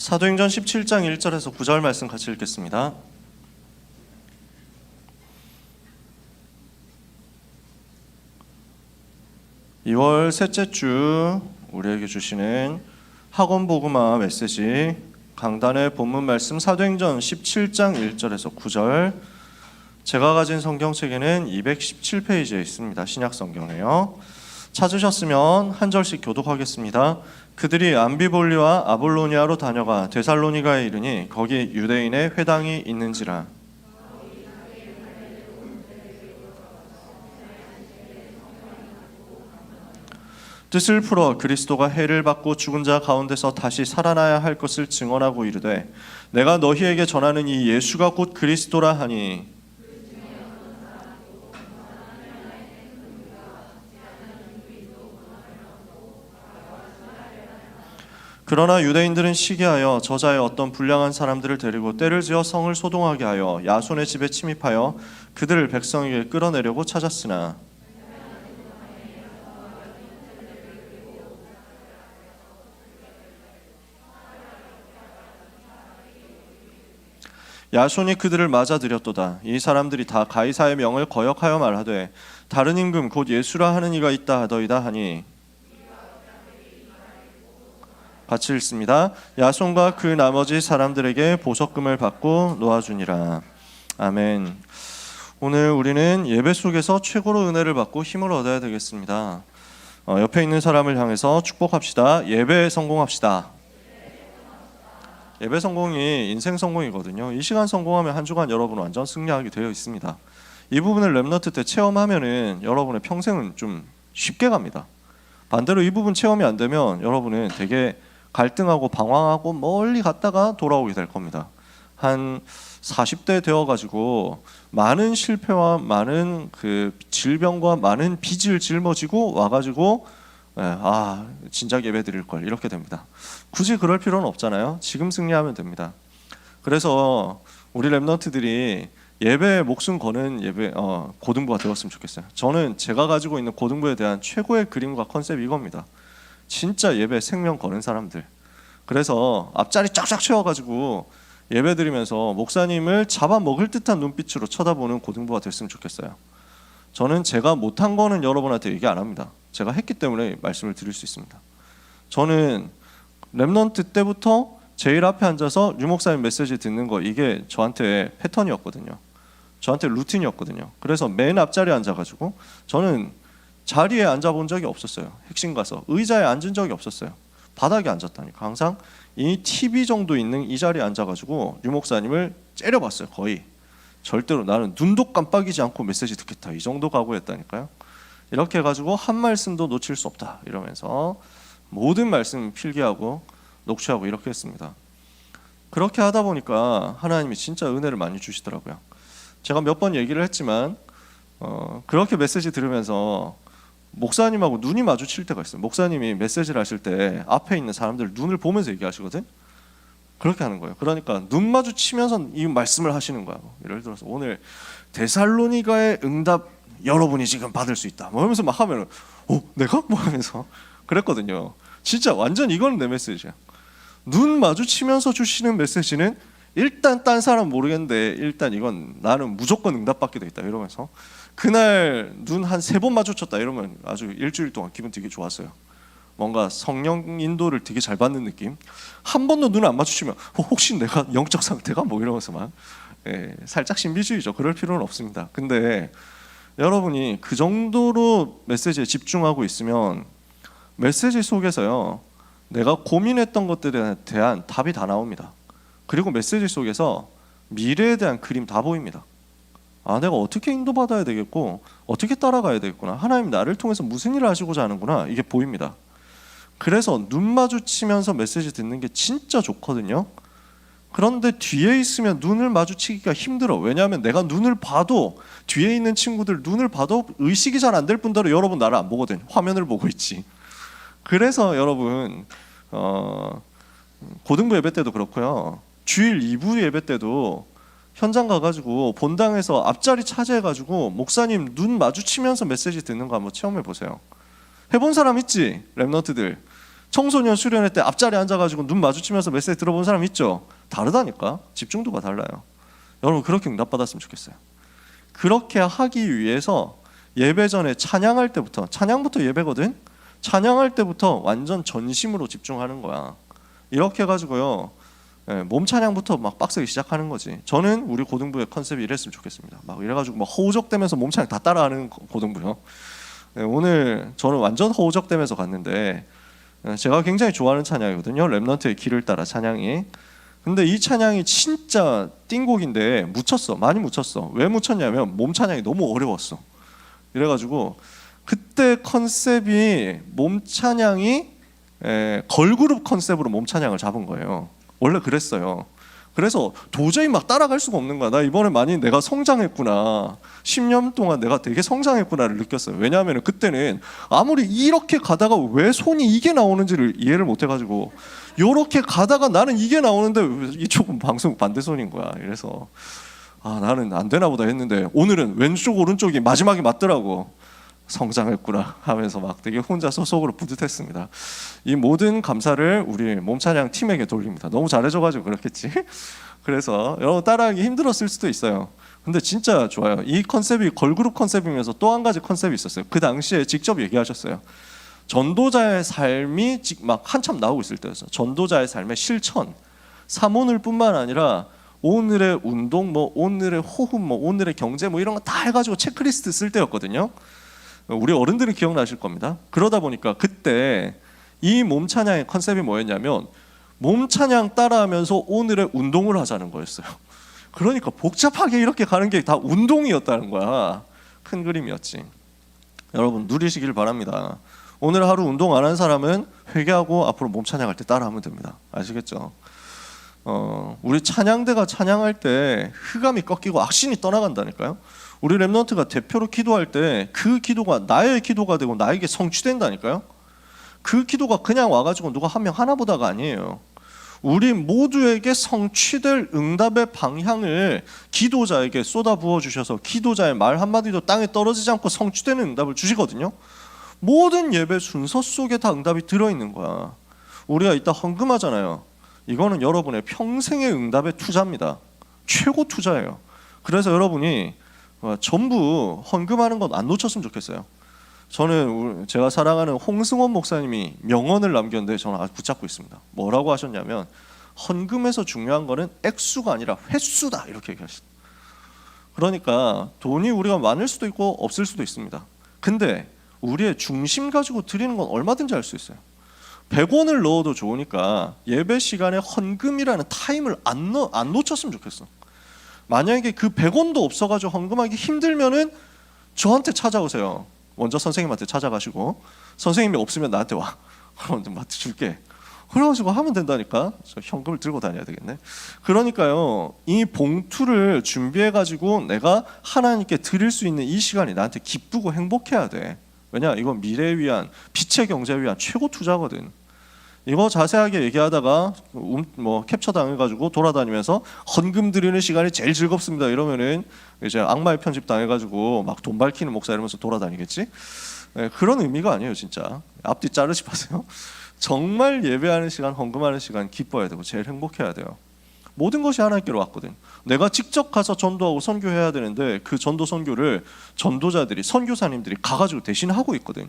사도행전 17장 1절에서 9절 말씀 같이 읽겠습니다. (2월) 셋째 주 우리에게 주시는 학원 복음화 메시지 강단의 본문 말씀 사도행전 17장 1절에서 9절. 제가 가진 성경책에는 217페이지에 있습니다. 신약 성경이에요. 찾으셨으면 한 절씩 교독하겠습니다. 그들이 암비볼리와 아볼로니아로 다녀가 데살로니가에 이르니 거기 유대인의 회당이 있는지라. 뜻을 풀어 그리스도가 해를 받고 죽은 자 가운데서 다시 살아나야 할 것을 증언하고 이르되 내가 너희에게 전하는 이 예수가 곧 그리스도라 하니. 그러나 유대인들은 시기하여 저자의 어떤 불량한 사람들을 데리고 때를 지어 성을 소동하게 하여 야손의 집에 침입하여 그들을 백성에게 끌어내려고 찾았으나 야손이 그들을 맞아들였도다. 이 사람들이 다 가이사의 명을 거역하여 말하되 다른 임금 곧 예수라 하는 이가 있다 하더이다 하니. 같이 읽습니다. 야손과 그 나머지 사람들에게 보석금을 받고 놓아주니라. 아멘. 오늘 우리는 예배 속에서 최고로 은혜를 받고 힘을 얻어야 되겠습니다. 옆에 있는 사람을 향해서 축복합시다. 예배에 성공합시다. 예배 성공이 인생 성공이거든요. 이 시간 성공하면 한 주간 여러분 완전 승리하게 되어 있습니다. 이 부분을 렘넌트 때 체험하면은 여러분의 평생은 좀 쉽게 갑니다. 반대로 이 부분 체험이 안 되면 여러분은 되게 갈등하고 방황하고 멀리 갔다가 돌아오게 될 겁니다. 한 40대 되어가지고 많은 실패와 많은 그 질병과 많은 빚을 짊어지고 와가지고 진작 예배 드릴 걸 이렇게 됩니다. 굳이 그럴 필요는 없잖아요. 지금 승리하면 됩니다. 그래서 우리 렘넌트들이 예배에 목숨 거는 예배 고등부가 되었으면 좋겠어요. 저는 제가 가지고 있는 고등부에 대한 최고의 그림과 컨셉이 이겁니다. 진짜 예배 생명 거는 사람들. 그래서 앞자리 쫙쫙 채워가지고 예배 드리면서 목사님을 잡아먹을 듯한 눈빛으로 쳐다보는 고등부가 됐으면 좋겠어요. 저는 제가 못한 거는 여러분한테 얘기 안 합니다. 제가 했기 때문에 말씀을 드릴 수 있습니다. 저는 렘넌트 때부터 제일 앞에 앉아서 류 목사님 메시지 듣는 거 이게 저한테 패턴이었거든요. 저한테 루틴이었거든요. 그래서 맨 앞자리에 앉아가지고 저는 자리에 앉아본 적이 없었어요. 핵심 가서 의자에 앉은 적이 없었어요. 바닥에 앉았다니까. 항상 이 TV 정도 있는 이 자리에 앉아가지고 류 목사님을 째려봤어요. 거의. 절대로 나는 눈도 깜빡이지 않고 메시지 듣겠다. 이 정도 각오했다니까요. 이렇게 해가지고 한 말씀도 놓칠 수 없다 이러면서 모든 말씀 필기하고 녹취하고 이렇게 했습니다. 그렇게 하다 보니까 하나님이 진짜 은혜를 많이 주시더라고요. 제가 몇 번 얘기를 했지만 그렇게 메시지 들으면서 목사님하고 눈이 마주칠 때가 있어요. 목사님이 메시지를 하실 때 앞에 있는 사람들 눈을 보면서 얘기하시거든. 그렇게 하는 거예요. 그러니까 눈 마주치면서 이 말씀을 하시는 거야. 예를 들어서 오늘 데살로니가의 응답 여러분이 지금 받을 수 있다 뭐 하면서 막 하면은 내가? 뭐 하면서 그랬거든요. 진짜 완전 이건 내 메시지야. 눈 마주치면서 주시는 메시지는 일단 딴 사람 모르겠는데 일단 이건 나는 무조건 응답받게 돼 있다 이러면서 그날 눈 한 3번 마주쳤다 이러면 아주 일주일 동안 기분 되게 좋았어요. 뭔가 성령 인도를 되게 잘 받는 느낌. 한 번도 눈을 안 마주치면 혹시 내가 영적 상태가 뭐 이러면서 막 살짝 신비주의죠. 그럴 필요는 없습니다. 근데 여러분이 그 정도로 메시지에 집중하고 있으면 메시지 속에서요 내가 고민했던 것들에 대한 답이 다 나옵니다. 그리고 메시지 속에서 미래에 대한 그림 다 보입니다. 내가 어떻게 인도받아야 되겠고 어떻게 따라가야 되겠구나. 하나님 나를 통해서 무슨 일을 하시고자 하는구나. 이게 보입니다. 그래서 눈 마주치면서 메시지 듣는 게 진짜 좋거든요. 그런데 뒤에 있으면 눈을 마주치기가 힘들어. 왜냐하면 내가 눈을 봐도 뒤에 있는 친구들 눈을 봐도 의식이 잘 안 될 뿐더러 여러분 나를 안 보거든. 화면을 보고 있지. 그래서 여러분 고등부 예배 때도 그렇고요. 주일 2부 예배 때도 현장 가가지고 본당에서 앞자리 차지해가지고 목사님 눈 마주치면서 메시지 듣는 거 한번 체험해 보세요. 해본 사람 있지? 렘넌트들 청소년 수련회 때 앞자리에 앉아가지고 눈 마주치면서 메시지 들어본 사람 있죠? 다르다니까. 집중도가 달라요. 여러분 그렇게 응답받았으면 좋겠어요. 그렇게 하기 위해서 예배 전에 찬양할 때부터, 찬양부터 예배거든? 찬양할 때부터 완전 전심으로 집중하는 거야. 이렇게 해가지고요, 몸 찬양부터 막 빡세게 시작하는 거지. 저는 우리 고등부의 컨셉이 이랬으면 좋겠습니다. 막 이래가지고 막 허우적대면서 몸 찬양 다 따라하는 고등부요. 오늘 저는 완전 허우적대면서 갔는데, 제가 굉장히 좋아하는 찬양이거든요. 렘넌트의 길을 따라 찬양이. 근데 이 찬양이 진짜 띵곡인데 묻혔어. 많이 묻혔어. 왜 묻혔냐면 몸 찬양이 너무 어려웠어. 이래가지고 그때 컨셉이 몸 찬양이 걸그룹 컨셉으로 몸 찬양을 잡은 거예요. 원래 그랬어요. 그래서 도저히 막 따라갈 수가 없는 거야. 나 이번에 많이 내가 성장했구나. 10년 동안 내가 되게 성장했구나를 느꼈어요. 왜냐하면 그때는 아무리 이렇게 가다가 왜 손이 이게 나오는지를 이해를 못 해가지고 이렇게 가다가 나는 이게 나오는데 이쪽은 방송 반대 손인 거야. 이래서 나는 안 되나 보다 했는데 오늘은 왼쪽 오른쪽이 마지막에 맞더라고. 성장했구나 하면서 막 되게 혼자서 속으로 뿌듯했습니다. 이 모든 감사를 우리 몸찬양 팀에게 돌립니다. 너무 잘해줘가지고 그렇겠지. 그래서 여러분 따라하기 힘들었을 수도 있어요. 근데 진짜 좋아요. 이 컨셉이 걸그룹 컨셉이면서 또 한 가지 컨셉이 있었어요. 그 당시에 직접 얘기하셨어요. 전도자의 삶이 막 한참 나오고 있을 때였어요. 전도자의 삶의 실천, 사모늘 뿐만 아니라 오늘의 운동, 뭐 오늘의 호흡, 뭐 오늘의 경제, 뭐 이런 거 다 해가지고 체크리스트 쓸 때였거든요. 우리 어른들은 기억나실 겁니다. 그러다 보니까 그때 이 몸찬양의 컨셉이 뭐였냐면 몸찬양 따라하면서 오늘의 운동을 하자는 거였어요. 그러니까 복잡하게 이렇게 가는 게 다 운동이었다는 거야. 큰 그림이었지. 여러분 누리시길 바랍니다. 오늘 하루 운동 안 한 사람은 회개하고 앞으로 몸찬양할 때 따라하면 됩니다. 아시겠죠? 우리 찬양대가 찬양할 때 흑암이 꺾이고 악신이 떠나간다니까요. 우리 렘넌트가 대표로 기도할 때 그 기도가 나의 기도가 되고 나에게 성취된다니까요. 그 기도가 그냥 와가지고 누가 한 명 하나 보다가 아니에요. 우리 모두에게 성취될 응답의 방향을 기도자에게 쏟아부어 주셔서 기도자의 말 한마디도 땅에 떨어지지 않고 성취되는 응답을 주시거든요. 모든 예배 순서 속에 다 응답이 들어있는 거야. 우리가 이따 헌금하잖아요. 이거는 여러분의 평생의 응답의 투자입니다. 최고 투자예요. 그래서 여러분이 전부 헌금하는 건 안 놓쳤으면 좋겠어요. 저는 제가 사랑하는 홍승원 목사님이 명언을 남겼는데 저는 아주 붙잡고 있습니다. 뭐라고 하셨냐면 헌금에서 중요한 거는 액수가 아니라 횟수다 이렇게 얘기하셨어요. 그러니까 돈이 우리가 많을 수도 있고 없을 수도 있습니다. 근데 우리의 중심 가지고 드리는 건 얼마든지 할 수 있어요. 100원을 넣어도 좋으니까 예배 시간에 헌금이라는 타임을 안 놓쳤으면 좋겠어. 만약에 그 100원도 없어가지고 헌금하기 힘들면은 저한테 찾아오세요. 먼저 선생님한테 찾아가시고 선생님이 없으면 나한테 와. 그럼 좀 줄게. 그래가지고 하면 된다니까. 저 현금을 들고 다녀야 되겠네. 그러니까요, 이 봉투를 준비해가지고 내가 하나님께 드릴 수 있는 이 시간이 나한테 기쁘고 행복해야 돼. 왜냐? 이건 미래에 위한, 빛의 경제를 위한 최고 투자거든. 이거 자세하게 얘기하다가 뭐 캡처 당해가지고 돌아다니면서 헌금 드리는 시간이 제일 즐겁습니다 이러면은 이제 악마의 편집 당해가지고 막 돈 밝히는 목사 이러면서 돌아다니겠지? 네, 그런 의미가 아니에요. 진짜 앞뒤 자르지 마세요. 정말 예배하는 시간, 헌금하는 시간 기뻐야 되고 제일 행복해야 돼요. 모든 것이 하나님께로 왔거든. 내가 직접 가서 전도하고 선교해야 되는데 그 전도 선교를 전도자들이, 선교사님들이 가가지고 대신 하고 있거든.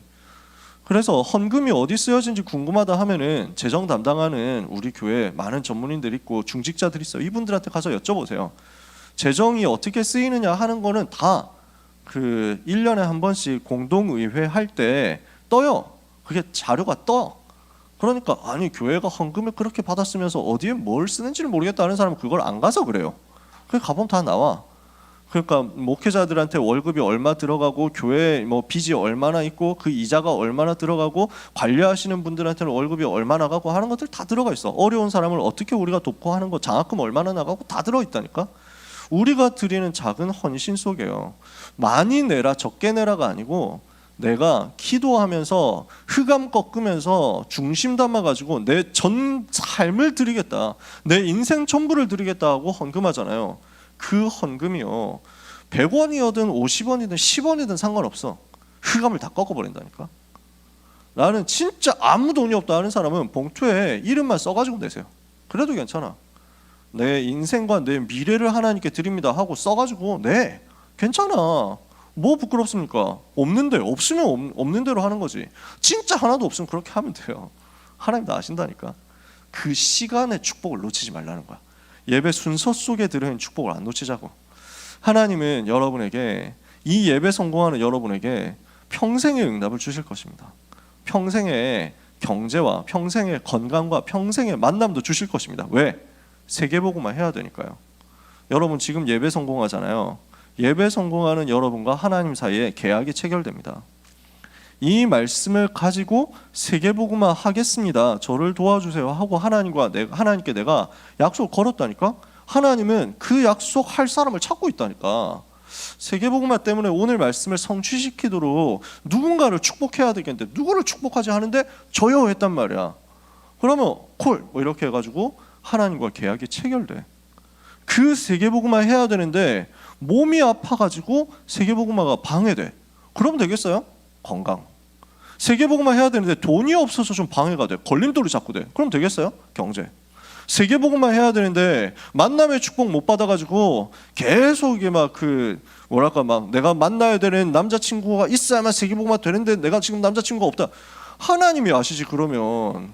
그래서 헌금이 어디 쓰여진지 궁금하다 하면은 재정 담당하는 우리 교회 많은 전문인들 있고 중직자들 있어요. 이분들한테 가서 여쭤보세요. 재정이 어떻게 쓰이느냐 하는 거는 다 그 1년에 한 번씩 공동의회 할 때 떠요. 그게 자료가 떠. 그러니까 아니 교회가 헌금을 그렇게 받았으면서 어디에 뭘 쓰는지를 모르겠다는 사람은 그걸 안 가서 그래요. 그게 가보면 다 나와. 그러니까 목회자들한테 월급이 얼마 들어가고 교회 뭐 빚이 얼마나 있고 그 이자가 얼마나 들어가고 관리하시는 분들한테는 월급이 얼마나 가고 하는 것들 다 들어가 있어. 어려운 사람을 어떻게 우리가 돕고 하는 거, 장학금 얼마나 나가고 다 들어있다니까. 우리가 드리는 작은 헌신 속에요, 많이 내라 적게 내라가 아니고 내가 기도하면서 흑암 꺾으면서 중심 담아가지고 내 전 삶을 드리겠다, 내 인생 전부를 드리겠다 하고 헌금하잖아요. 그 헌금이요 100원이든 50원이든 10원이든 상관없어. 흑암을 다 꺾어버린다니까. 나는 진짜 아무 돈이 없다 하는 사람은 봉투에 이름만 써가지고 내세요. 그래도 괜찮아. 내 인생과 내 미래를 하나님께 드립니다 하고 써가지고 내 괜찮아. 뭐 부끄럽습니까? 없는데 없으면 없는 대로 하는 거지. 진짜 하나도 없으면 그렇게 하면 돼요. 하나님 다 아신다니까. 그 시간의 축복을 놓치지 말라는 거야. 예배 순서 속에 들어있는 축복을 안 놓치자고. 하나님은 여러분에게, 이 예배 성공하는 여러분에게 평생의 응답을 주실 것입니다. 평생의 경제와 평생의 건강과 평생의 만남도 주실 것입니다. 왜? 세계복음만 해야 되니까요. 여러분 지금 예배 성공하잖아요. 예배 성공하는 여러분과 하나님 사이에 계약이 체결됩니다. 이 말씀을 가지고 세계복음화 하겠습니다. 저를 도와주세요 하고 하나님께 내가 약속을 걸었다니까. 하나님은 그 약속할 사람을 찾고 있다니까. 세계복음화 때문에 오늘 말씀을 성취시키도록 누군가를 축복해야 되겠는데 누구를 축복하지 하는데 저요 했단 말이야. 그러면 콜 뭐 이렇게 해가지고 하나님과 계약이 체결돼. 그 세계복음화 해야 되는데 몸이 아파가지고 세계복음화가 방해돼. 그러면 되겠어요? 건강. 세계복음화 해야 되는데 돈이 없어서 좀 방해가 돼. 걸림돌이 자꾸 돼. 그럼 되겠어요? 경제. 세계복음화 해야 되는데 만남의 축복 못 받아가지고 계속 이게 막 내가 만나야 되는 남자친구가 있어야만 세계복음화 되는데 내가 지금 남자친구가 없다. 하나님이 아시지. 그러면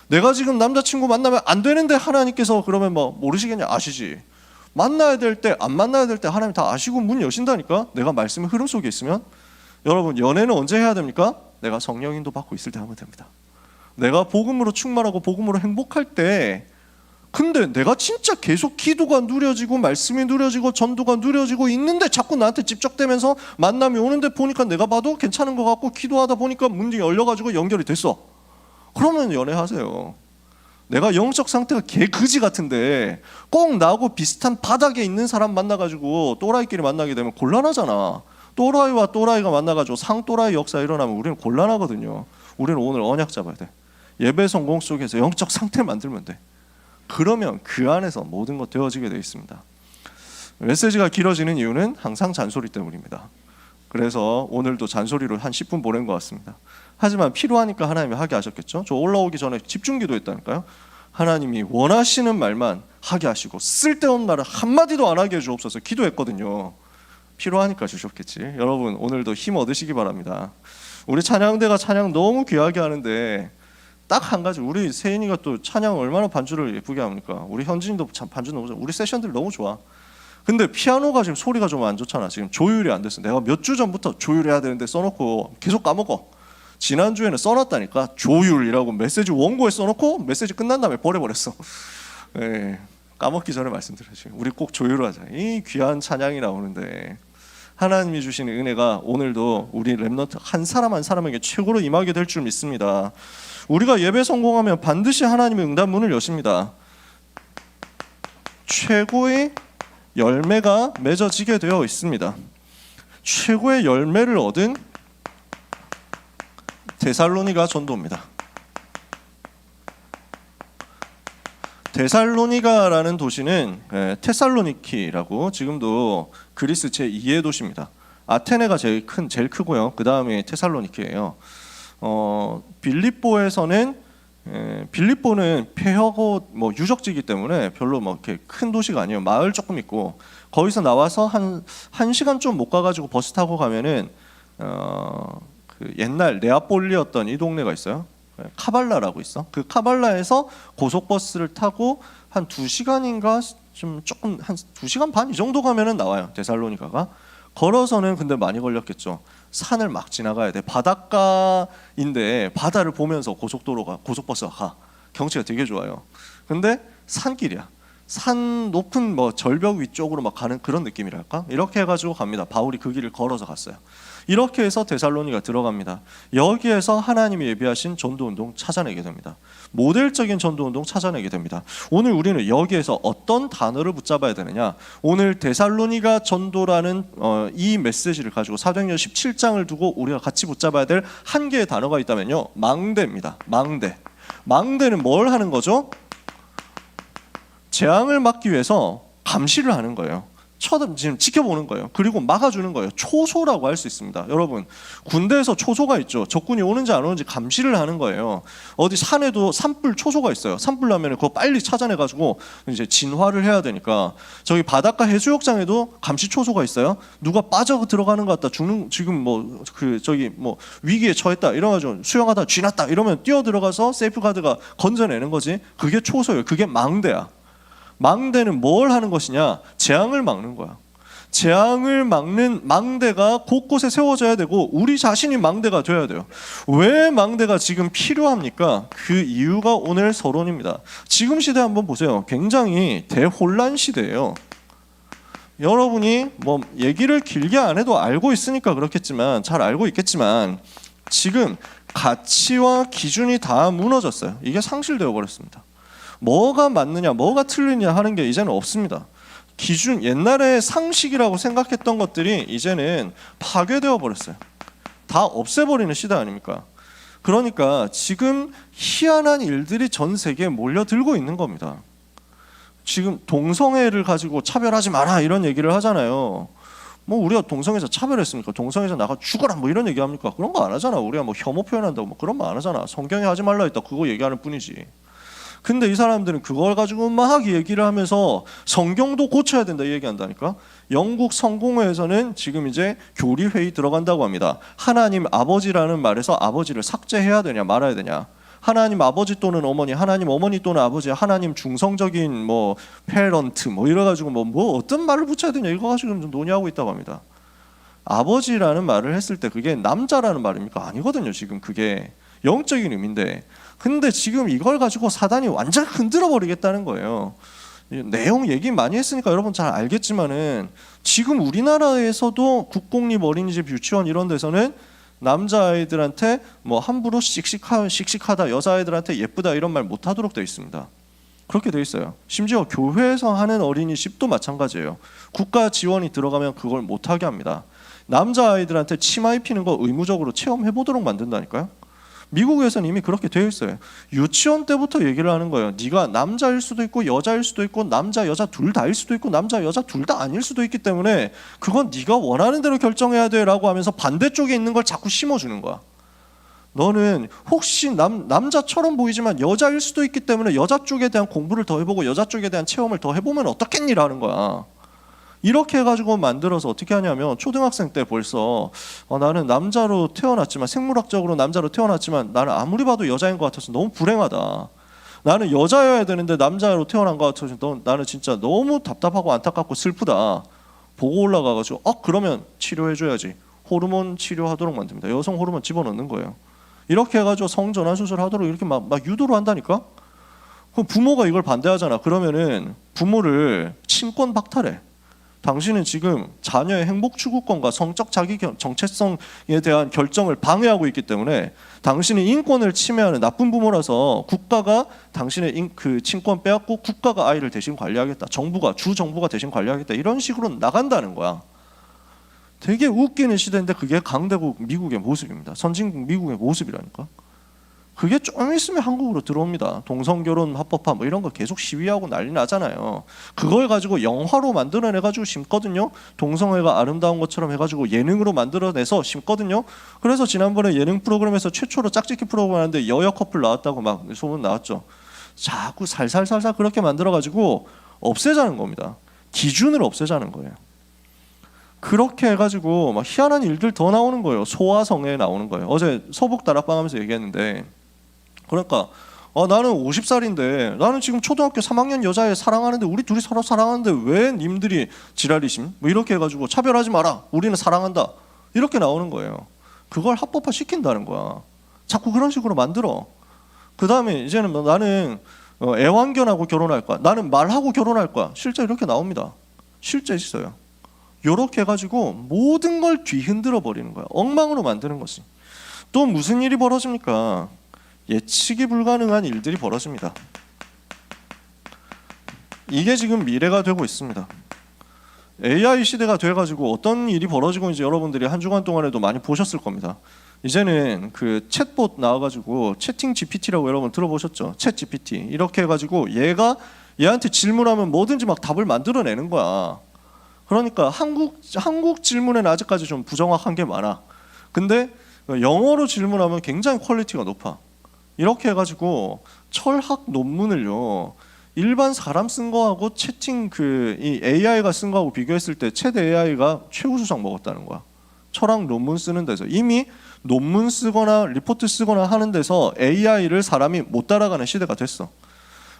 내가 지금 남자친구 만나면 안 되는데 하나님께서 그러면 뭐 모르시겠냐? 아시지. 만나야 될 때 안 만나야 될 때 하나님 다 아시고 문 여신다니까. 내가 말씀의 흐름 속에 있으면. 여러분 연애는 언제 해야 됩니까? 내가 성령인도 받고 있을 때 하면 됩니다. 내가 복음으로 충만하고 복음으로 행복할 때. 근데 내가 진짜 계속 기도가 누려지고 말씀이 누려지고 전도가 누려지고 있는데 자꾸 나한테 집적되면서 만남이 오는데 보니까 내가 봐도 괜찮은 것 같고 기도하다 보니까 문이 열려가지고 연결이 됐어. 그러면 연애하세요. 내가 영적 상태가 개그지 같은데 꼭 나하고 비슷한 바닥에 있는 사람 만나가지고 또라이끼리 만나게 되면 곤란하잖아. 또라이와 또라이가 만나가지고 상또라이 역사 일어나면 우리는 곤란하거든요. 우리는 오늘 언약 잡아야 돼. 예배 성공 속에서 영적 상태를 만들면 돼. 그러면 그 안에서 모든 것 되어지게 되어 있습니다. 메시지가 길어지는 이유는 항상 잔소리 때문입니다. 그래서 오늘도 잔소리로 한 10분 보낸 것 같습니다. 하지만 필요하니까 하나님이 하게 하셨겠죠. 저 올라오기 전에 집중 기도했다니까요. 하나님이 원하시는 말만 하게 하시고 쓸데없는 말을 한마디도 안 하게 해주옵소서 기도했거든요. 필요하니까 주셨겠지. 여러분 오늘도 힘 얻으시기 바랍니다. 우리 찬양대가 찬양 너무 귀하게 하는데 딱 한 가지, 우리 세인이가 또 찬양 얼마나 반주를 예쁘게 합니까? 우리 현진이도 참 반주 너무 좋아. 우리 세션들 너무 좋아. 근데 피아노가 지금 소리가 좀 안 좋잖아. 지금 조율이 안 됐어. 내가 몇 주 전부터 조율해야 되는데 써놓고 계속 까먹어. 지난주에는 써놨다니까. 조율이라고 메시지 원고에 써놓고 메시지 끝난 다음에 버려버렸어. 네, 까먹기 전에 말씀드려야지. 우리 꼭 조율을 하자. 이 귀한 찬양이 나오는데 하나님이 주시는 은혜가 오늘도 우리 렘넌트 한 사람 한 사람에게 최고로 임하게 될 줄 믿습니다. 우리가 예배 성공하면 반드시 하나님의 응답문을 여십니다. 최고의 열매가 맺어지게 되어 있습니다. 최고의 열매를 얻은 데살로니가 전도입니다. 데살로니가라는 도시는 테살로니키라고 지금도 그리스 제2의 도시입니다. 아테네가 제일 크고요. 그 다음에 테살로니키예요. 빌립보에서는 빌립보는 폐허고 유적지이기 때문에 별로 이렇게 큰 도시가 아니에요. 마을 조금 있고 거기서 나와서 한 시간 좀 못 가가지고 버스 타고 가면은 그 옛날 네아폴리였던 이 동네가 있어요. 카발라라고 있어. 그 카발라에서 고속버스를 타고 한 2시간인가 조금 한 2시간 반 이 정도 가면은 나와요. 데살로니가가. 걸어서는 근데 많이 걸렸겠죠. 산을 막 지나가야 돼. 바닷가인데 바다를 보면서 고속버스가 가. 경치가 되게 좋아요. 근데 산길이야. 산 높은 절벽 위쪽으로 막 가는 그런 느낌이랄까? 이렇게 해가지고 갑니다. 바울이 그 길을 걸어서 갔어요. 이렇게 해서 데살로니가 들어갑니다. 여기에서 하나님이 예비하신 전도운동 찾아내게 됩니다. 모델적인 전도운동 찾아내게 됩니다. 오늘 우리는 여기에서 어떤 단어를 붙잡아야 되느냐? 오늘 데살로니가 전도라는 이 메시지를 가지고 사도행전 17장을 두고 우리가 같이 붙잡아야 될 한 개의 단어가 있다면요, 망대입니다. 망대. 망대는 뭘 하는 거죠? 재앙을 막기 위해서 감시를 하는 거예요. 지금 지켜보는 거예요. 그리고 막아주는 거예요. 초소라고 할 수 있습니다. 여러분, 군대에서 초소가 있죠. 적군이 오는지 안 오는지 감시를 하는 거예요. 어디 산에도 산불 초소가 있어요. 산불 나면 그거 빨리 찾아내가지고 이제 진화를 해야 되니까. 저기 바닷가 해수욕장에도 감시 초소가 있어요. 누가 빠져 들어가는 것 같다. 죽는, 지금 뭐 위기에 처했다 이러가지고 수영하다 쥐났다 이러면 뛰어 들어가서 세이프 가드가 건져내는 거지. 그게 초소예요. 그게 망대야. 망대는 뭘 하는 것이냐? 재앙을 막는 거야. 재앙을 막는 망대가 곳곳에 세워져야 되고 우리 자신이 망대가 돼야 돼요. 왜 망대가 지금 필요합니까? 그 이유가 오늘 서론입니다. 지금 시대 한번 보세요. 굉장히 대혼란 시대예요. 여러분이 뭐 얘기를 길게 안 해도 알고 있으니까 그렇겠지만, 잘 알고 있겠지만, 지금 가치와 기준이 다 무너졌어요. 이게 상실되어 버렸습니다. 뭐가 맞느냐 뭐가 틀리냐 하는 게 이제는 없습니다. 기준, 옛날에 상식이라고 생각했던 것들이 이제는 파괴되어 버렸어요. 다 없애버리는 시대 아닙니까? 그러니까 지금 희한한 일들이 전 세계에 몰려들고 있는 겁니다. 지금 동성애를 가지고 차별하지 마라 이런 얘기를 하잖아요. 뭐 우리가 동성애자 차별했습니까? 동성애자 나가 죽어라 뭐 이런 얘기합니까? 그런 거 안 하잖아. 우리가 뭐 혐오 표현한다고 뭐 그런 거 안 하잖아. 성경에 하지 말라 했다 그거 얘기하는 뿐이지. 근데 이 사람들은 그걸 가지고 막 얘기를 하면서 성경도 고쳐야 된다 얘기한다니까. 영국 성공회에서는 지금 이제 교리회의 들어간다고 합니다. 하나님 아버지라는 말에서 아버지를 삭제해야 되냐 말아야 되냐. 하나님 아버지 또는 어머니, 하나님 어머니 또는 아버지, 하나님 중성적인 뭐 페런트 뭐 이래가지고 뭐 어떤 말을 붙여야 되냐 이거 가지고 좀 논의하고 있다고 합니다. 아버지라는 말을 했을 때 그게 남자라는 말입니까? 아니거든요. 지금 그게 영적인 의미인데, 근데 지금 이걸 가지고 사단이 완전 흔들어 버리겠다는 거예요. 내용 얘기 많이 했으니까 여러분 잘 알겠지만은 지금 우리나라에서도 국공립 어린이집 유치원 이런 데서는 남자아이들한테 뭐 함부로 씩씩하다, 여자아이들한테 예쁘다 이런 말 못하도록 되어 있습니다. 그렇게 되어 있어요. 심지어 교회에서 하는 어린이집도 마찬가지예요. 국가 지원이 들어가면 그걸 못하게 합니다. 남자아이들한테 치마 입히는 거 의무적으로 체험해보도록 만든다니까요. 미국에서는 이미 그렇게 되어 있어요. 유치원 때부터 얘기를 하는 거예요. 네가 남자일 수도 있고 여자일 수도 있고 남자 여자 둘 다일 수도 있고 남자 여자 둘 다 아닐 수도 있기 때문에 그건 네가 원하는 대로 결정해야 돼 라고 하면서 반대쪽에 있는 걸 자꾸 심어주는 거야. 너는 혹시 남자처럼 보이지만 여자일 수도 있기 때문에 여자 쪽에 대한 공부를 더 해보고 여자 쪽에 대한 체험을 더 해보면 어떻겠니 라는 거야. 이렇게 해가지고 만들어서 어떻게 하냐면 초등학생 때 벌써 나는 남자로 태어났지만, 생물학적으로 남자로 태어났지만 나는 아무리 봐도 여자인 것 같아서 너무 불행하다. 나는 여자여야 되는데 남자로 태어난 것 같아서 나는 진짜 너무 답답하고 안타깝고 슬프다. 보고 올라가가지고 그러면 치료해줘야지. 호르몬 치료하도록 만듭니다. 여성 호르몬 집어넣는 거예요. 이렇게 해가지고 성전환 수술하도록 이렇게 막 유도를 한다니까. 그럼 부모가 이걸 반대하잖아. 그러면은 부모를 친권 박탈해. 당신은 지금 자녀의 행복 추구권과 성적 자기 정체성에 대한 결정을 방해하고 있기 때문에 당신의 인권을 침해하는 나쁜 부모라서 국가가 당신의 그 친권 빼앗고 국가가 아이를 대신 관리하겠다. 주 정부가 대신 관리하겠다. 이런 식으로 나간다는 거야. 되게 웃기는 시대인데 그게 강대국 미국의 모습입니다. 선진국 미국의 모습이라니까. 그게 좀 있으면 한국으로 들어옵니다. 동성결혼 합법화 뭐 이런 거 계속 시위하고 난리 나잖아요. 그걸 가지고 영화로 만들어내가지고 심거든요. 동성애가 아름다운 것처럼 해가지고 예능으로 만들어내서 심거든요. 그래서 지난번에 예능 프로그램에서 최초로 짝짓기 프로그램 하는데 여여 커플 나왔다고 막 소문 나왔죠. 자꾸 살살살살 그렇게 만들어가지고 없애자는 겁니다. 기준을 없애자는 거예요. 그렇게 해가지고 막 희한한 일들 더 나오는 거예요. 소아성애 나오는 거예요. 어제 소복 다락방 하면서 얘기했는데, 그러니까 나는 50살인데 나는 지금 초등학교 3학년 여자애 사랑하는데 우리 둘이 서로 사랑하는데 왜 님들이 지랄이심? 뭐 이렇게 해가지고 차별하지 마라. 우리는 사랑한다. 이렇게 나오는 거예요. 그걸 합법화 시킨다는 거야. 자꾸 그런 식으로 만들어. 그 다음에 이제는 뭐 나는 애완견하고 결혼할 거야. 나는 말하고 결혼할 거야. 실제 이렇게 나옵니다. 실제 있어요. 이렇게 해가지고 모든 걸 뒤흔들어 버리는 거야. 엉망으로 만드는 것이. 또 무슨 일이 벌어집니까? 예측이 불가능한 일들이 벌어집니다. 이게 지금 미래가 되고 있습니다. AI 시대가 돼가지고 어떤 일이 벌어지고 이제 여러분들이 한 주간 동안에도 많이 보셨을 겁니다. 이제는 그 챗봇 나와가지고 채팅 GPT라고 여러분 들어보셨죠? 챗 GPT 이렇게 해가지고 얘한테 질문하면 뭐든지 막 답을 만들어내는 거야. 그러니까 한국 질문에는 아직까지 좀 부정확한 게 많아. 근데 영어로 질문하면 굉장히 퀄리티가 높아. 이렇게 해가지고 철학 논문을요, 일반 사람 쓴 거하고 채팅 이 AI가 쓴 거하고 비교했을 때 최대 AI가 최우수상 먹었다는 거야. 철학 논문 쓰는 데서 이미 논문 쓰거나 리포트 쓰거나 하는 데서 AI를 사람이 못 따라가는 시대가 됐어.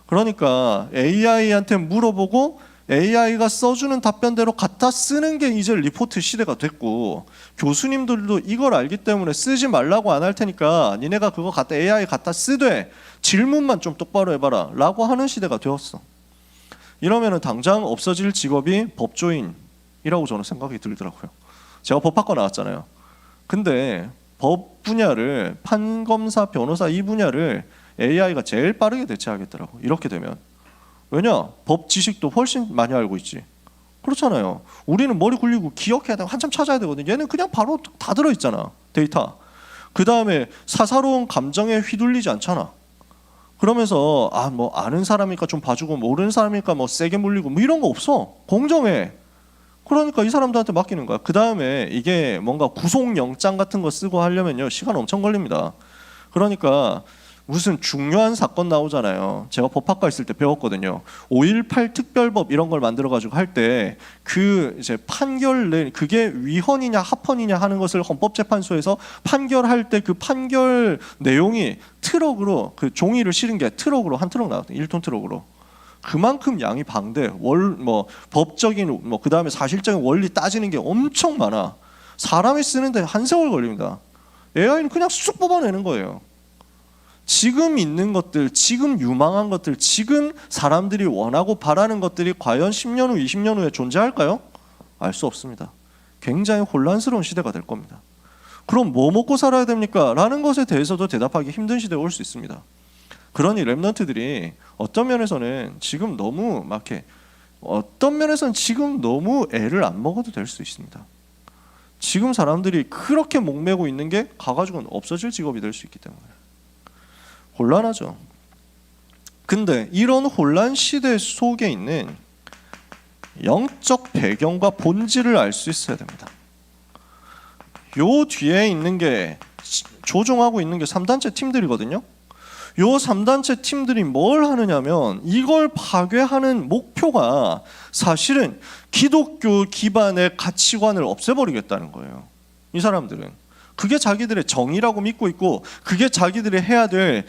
그러니까 AI한테 물어보고 AI가 써주는 답변대로 갖다 쓰는 게 이제 리포트 시대가 됐고, 교수님들도 이걸 알기 때문에 쓰지 말라고 안 할 테니까 니네가 그거 갖다 AI 갖다 쓰되 질문만 좀 똑바로 해봐라 라고 하는 시대가 되었어. 이러면은 당장 없어질 직업이 법조인이라고 저는 생각이 들더라고요. 제가 법학과 나왔잖아요. 근데 법 분야를, 판검사, 변호사 이 분야를 AI가 제일 빠르게 대체하겠더라고. 이렇게 되면. 왜냐? 법 지식도 훨씬 많이 알고 있지. 그렇잖아요. 우리는 머리 굴리고 기억해야 되고 한참 찾아야 되거든. 얘는 그냥 바로 다 들어있잖아, 데이터. 그 다음에 사사로운 감정에 휘둘리지 않잖아. 그러면서 뭐 아는 사람이니까 좀 봐주고 모르는 사람이니까 뭐 세게 물리고 뭐 이런 거 없어. 공정해. 그러니까 이 사람들한테 맡기는 거야. 그 다음에 이게 뭔가 구속영장 같은 거 쓰고 하려면요, 시간 엄청 걸립니다. 그러니까 무슨 중요한 사건 나오잖아요. 제가 법학과 있을 때 배웠거든요. 5.18 특별법 이런 걸 만들어가지고 할 때 그 이제 판결 그게 위헌이냐 합헌이냐 하는 것을 헌법재판소에서 판결할 때 그 판결 내용이 트럭으로, 그 종이를 실은 게 트럭으로 한 트럭 나왔거든요. 1톤 트럭으로. 그만큼 양이 방대. 법적인 그 다음에 사실적인 원리 따지는 게 엄청 많아. 사람이 쓰는데 한 세월 걸립니다. AI는 그냥 쑥 뽑아내는 거예요. 지금 있는 것들, 지금 유망한 것들, 지금 사람들이 원하고 바라는 것들이 과연 10년 후, 20년 후에 존재할까요? 알 수 없습니다. 굉장히 혼란스러운 시대가 될 겁니다. 그럼 뭐 먹고 살아야 됩니까? 라는 것에 대해서도 대답하기 힘든 시대가 올 수 있습니다. 그러니 랩넌트들이 어떤 면에서는 지금 너무 애를 안 먹어도 될 수 있습니다. 지금 사람들이 그렇게 목매고 있는 게 가가지고는 없어질 직업이 될 수 있기 때문에 곤란하죠. 근데 이런 혼란 시대 속에 있는 영적 배경과 본질을 알 수 있어야 됩니다. 요 뒤에 있는 게, 조종하고 있는 게 3단체 팀들이거든요. 요 3단체 팀들이 뭘 하느냐면, 이걸 파괴하는 목표가 사실은 기독교 기반의 가치관을 없애버리겠다는 거예요. 이 사람들은 그게 자기들의 정의라고 믿고 있고, 그게 자기들이 해야 될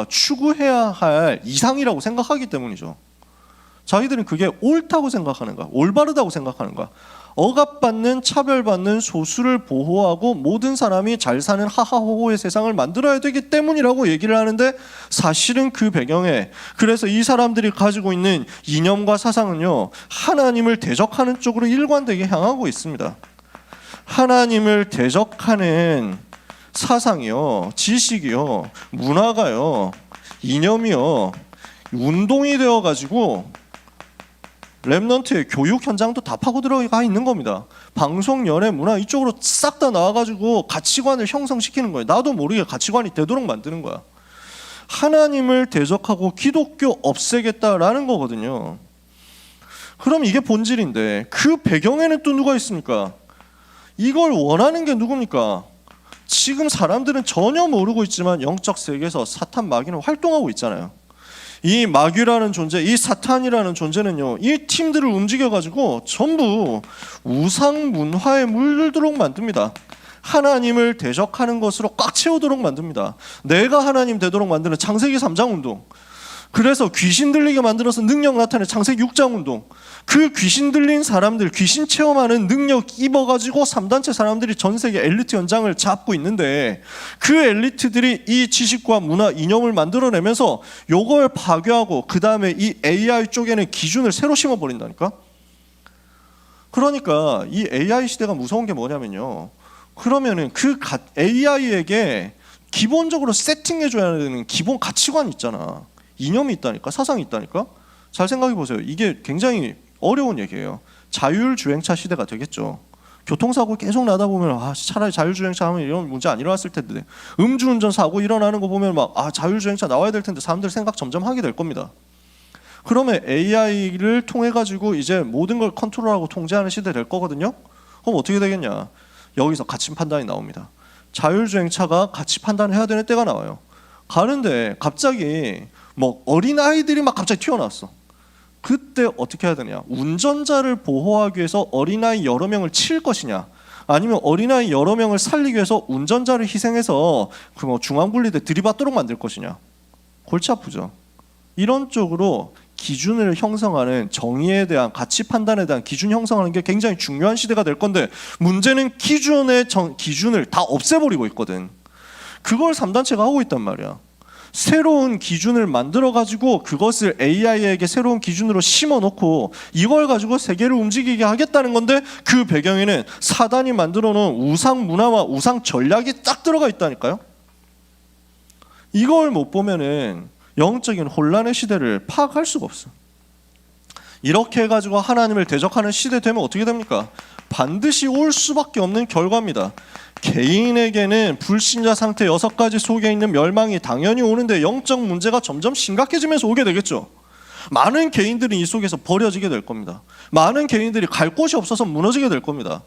추구해야 할 이상이라고 생각하기 때문이죠. 자기들은 그게 옳다고 생각하는 거야. 올바르다고 생각하는 거야. 억압받는, 차별받는 소수를 보호하고 모든 사람이 잘 사는 하하호호의 세상을 만들어야 되기 때문이라고 얘기를 하는데, 사실은 그 배경에, 그래서 이 사람들이 가지고 있는 이념과 사상은요, 하나님을 대적하는 쪽으로 일관되게 향하고 있습니다. 하나님을 대적하는 사상이요, 지식이요, 문화가요, 이념이요, 운동이 되어가지고 랩넌트의 교육 현장도 다 파고 들어가 있는 겁니다. 방송, 연애, 문화 이쪽으로 싹 다 나와가지고 가치관을 형성시키는 거예요. 나도 모르게 가치관이 되도록 만드는 거야. 하나님을 대적하고 기독교 없애겠다라는 거거든요. 그럼 이게 본질인데, 그 배경에는 또 누가 있습니까? 이걸 원하는 게 누굽니까? 지금 사람들은 전혀 모르고 있지만 영적 세계에서 사탄 마귀는 활동하고 있잖아요. 이 마귀라는 존재, 이 사탄이라는 존재는요, 이 팀들을 움직여가지고 전부 우상 문화에 물들도록 만듭니다. 하나님을 대적하는 것으로 꽉 채우도록 만듭니다. 내가 하나님 되도록 만드는 창세기 3장 운동, 그래서 귀신 들리게 만들어서 능력 나타내는 창세기 6장 운동, 그 귀신 들린 사람들, 귀신 체험하는 능력 입어가지고 3단체 사람들이 전 세계 엘리트 현장을 잡고 있는데, 그 엘리트들이 이 지식과 문화, 이념을 만들어내면서 요걸 파괴하고 그 다음에 이 AI 쪽에는 기준을 새로 심어버린다니까. 그러니까 이 AI 시대가 무서운 게 뭐냐면요, 그러면은 그 AI에게 기본적으로 세팅해줘야 되는 기본 가치관이 있잖아. 이념이 있다니까, 사상이 있다니까. 잘 생각해 보세요. 이게 굉장히 어려운 얘기예요. 자율주행차 시대가 되겠죠. 교통사고 계속 나다 보면 차라리 자율주행차 하면 이런 문제 안 일어났을 텐데, 음주운전 사고 일어나는 거 보면 자율주행차 나와야 될 텐데 사람들 생각 점점 하게 될 겁니다. 그러면 AI를 통해 가지고 이제 모든 걸 컨트롤하고 통제하는 시대 될 거거든요. 그럼 어떻게 되겠냐? 여기서 가치 판단이 나옵니다. 자율주행차가 가치 판단해야 되는 때가 나와요. 가는데 갑자기 뭐 어린 아이들이 막 갑자기 튀어나왔어. 그때 어떻게 해야 되냐? 운전자를 보호하기 위해서 어린아이 여러 명을 칠 것이냐? 아니면 어린아이 여러 명을 살리기 위해서 운전자를 희생해서 그 뭐 중앙분리대 들이받도록 만들 것이냐? 골치 아프죠. 이런 쪽으로 기준을 형성하는, 정의에 대한, 가치 판단에 대한 기준 형성하는 게 굉장히 중요한 시대가 될 건데, 문제는 기준을 다 없애버리고 있거든. 그걸 3단체가 하고 있단 말이야. 새로운 기준을 만들어 가지고 그것을 AI에게 새로운 기준으로 심어 놓고 이걸 가지고 세계를 움직이게 하겠다는 건데, 그 배경에는 사단이 만들어 놓은 우상 문화와 우상 전략이 딱 들어가 있다니까요. 이걸 못 보면은 영적인 혼란의 시대를 파악할 수가 없어. 이렇게 해가지고 하나님을 대적하는 시대 되면 어떻게 됩니까? 반드시 올 수밖에 없는 결과입니다. 개인에게는 불신자 상태 6가지 속에 있는 멸망이 당연히 오는데, 영적 문제가 점점 심각해지면서 오게 되겠죠. 많은 개인들이 이 속에서 버려지게 될 겁니다. 많은 개인들이 갈 곳이 없어서 무너지게 될 겁니다.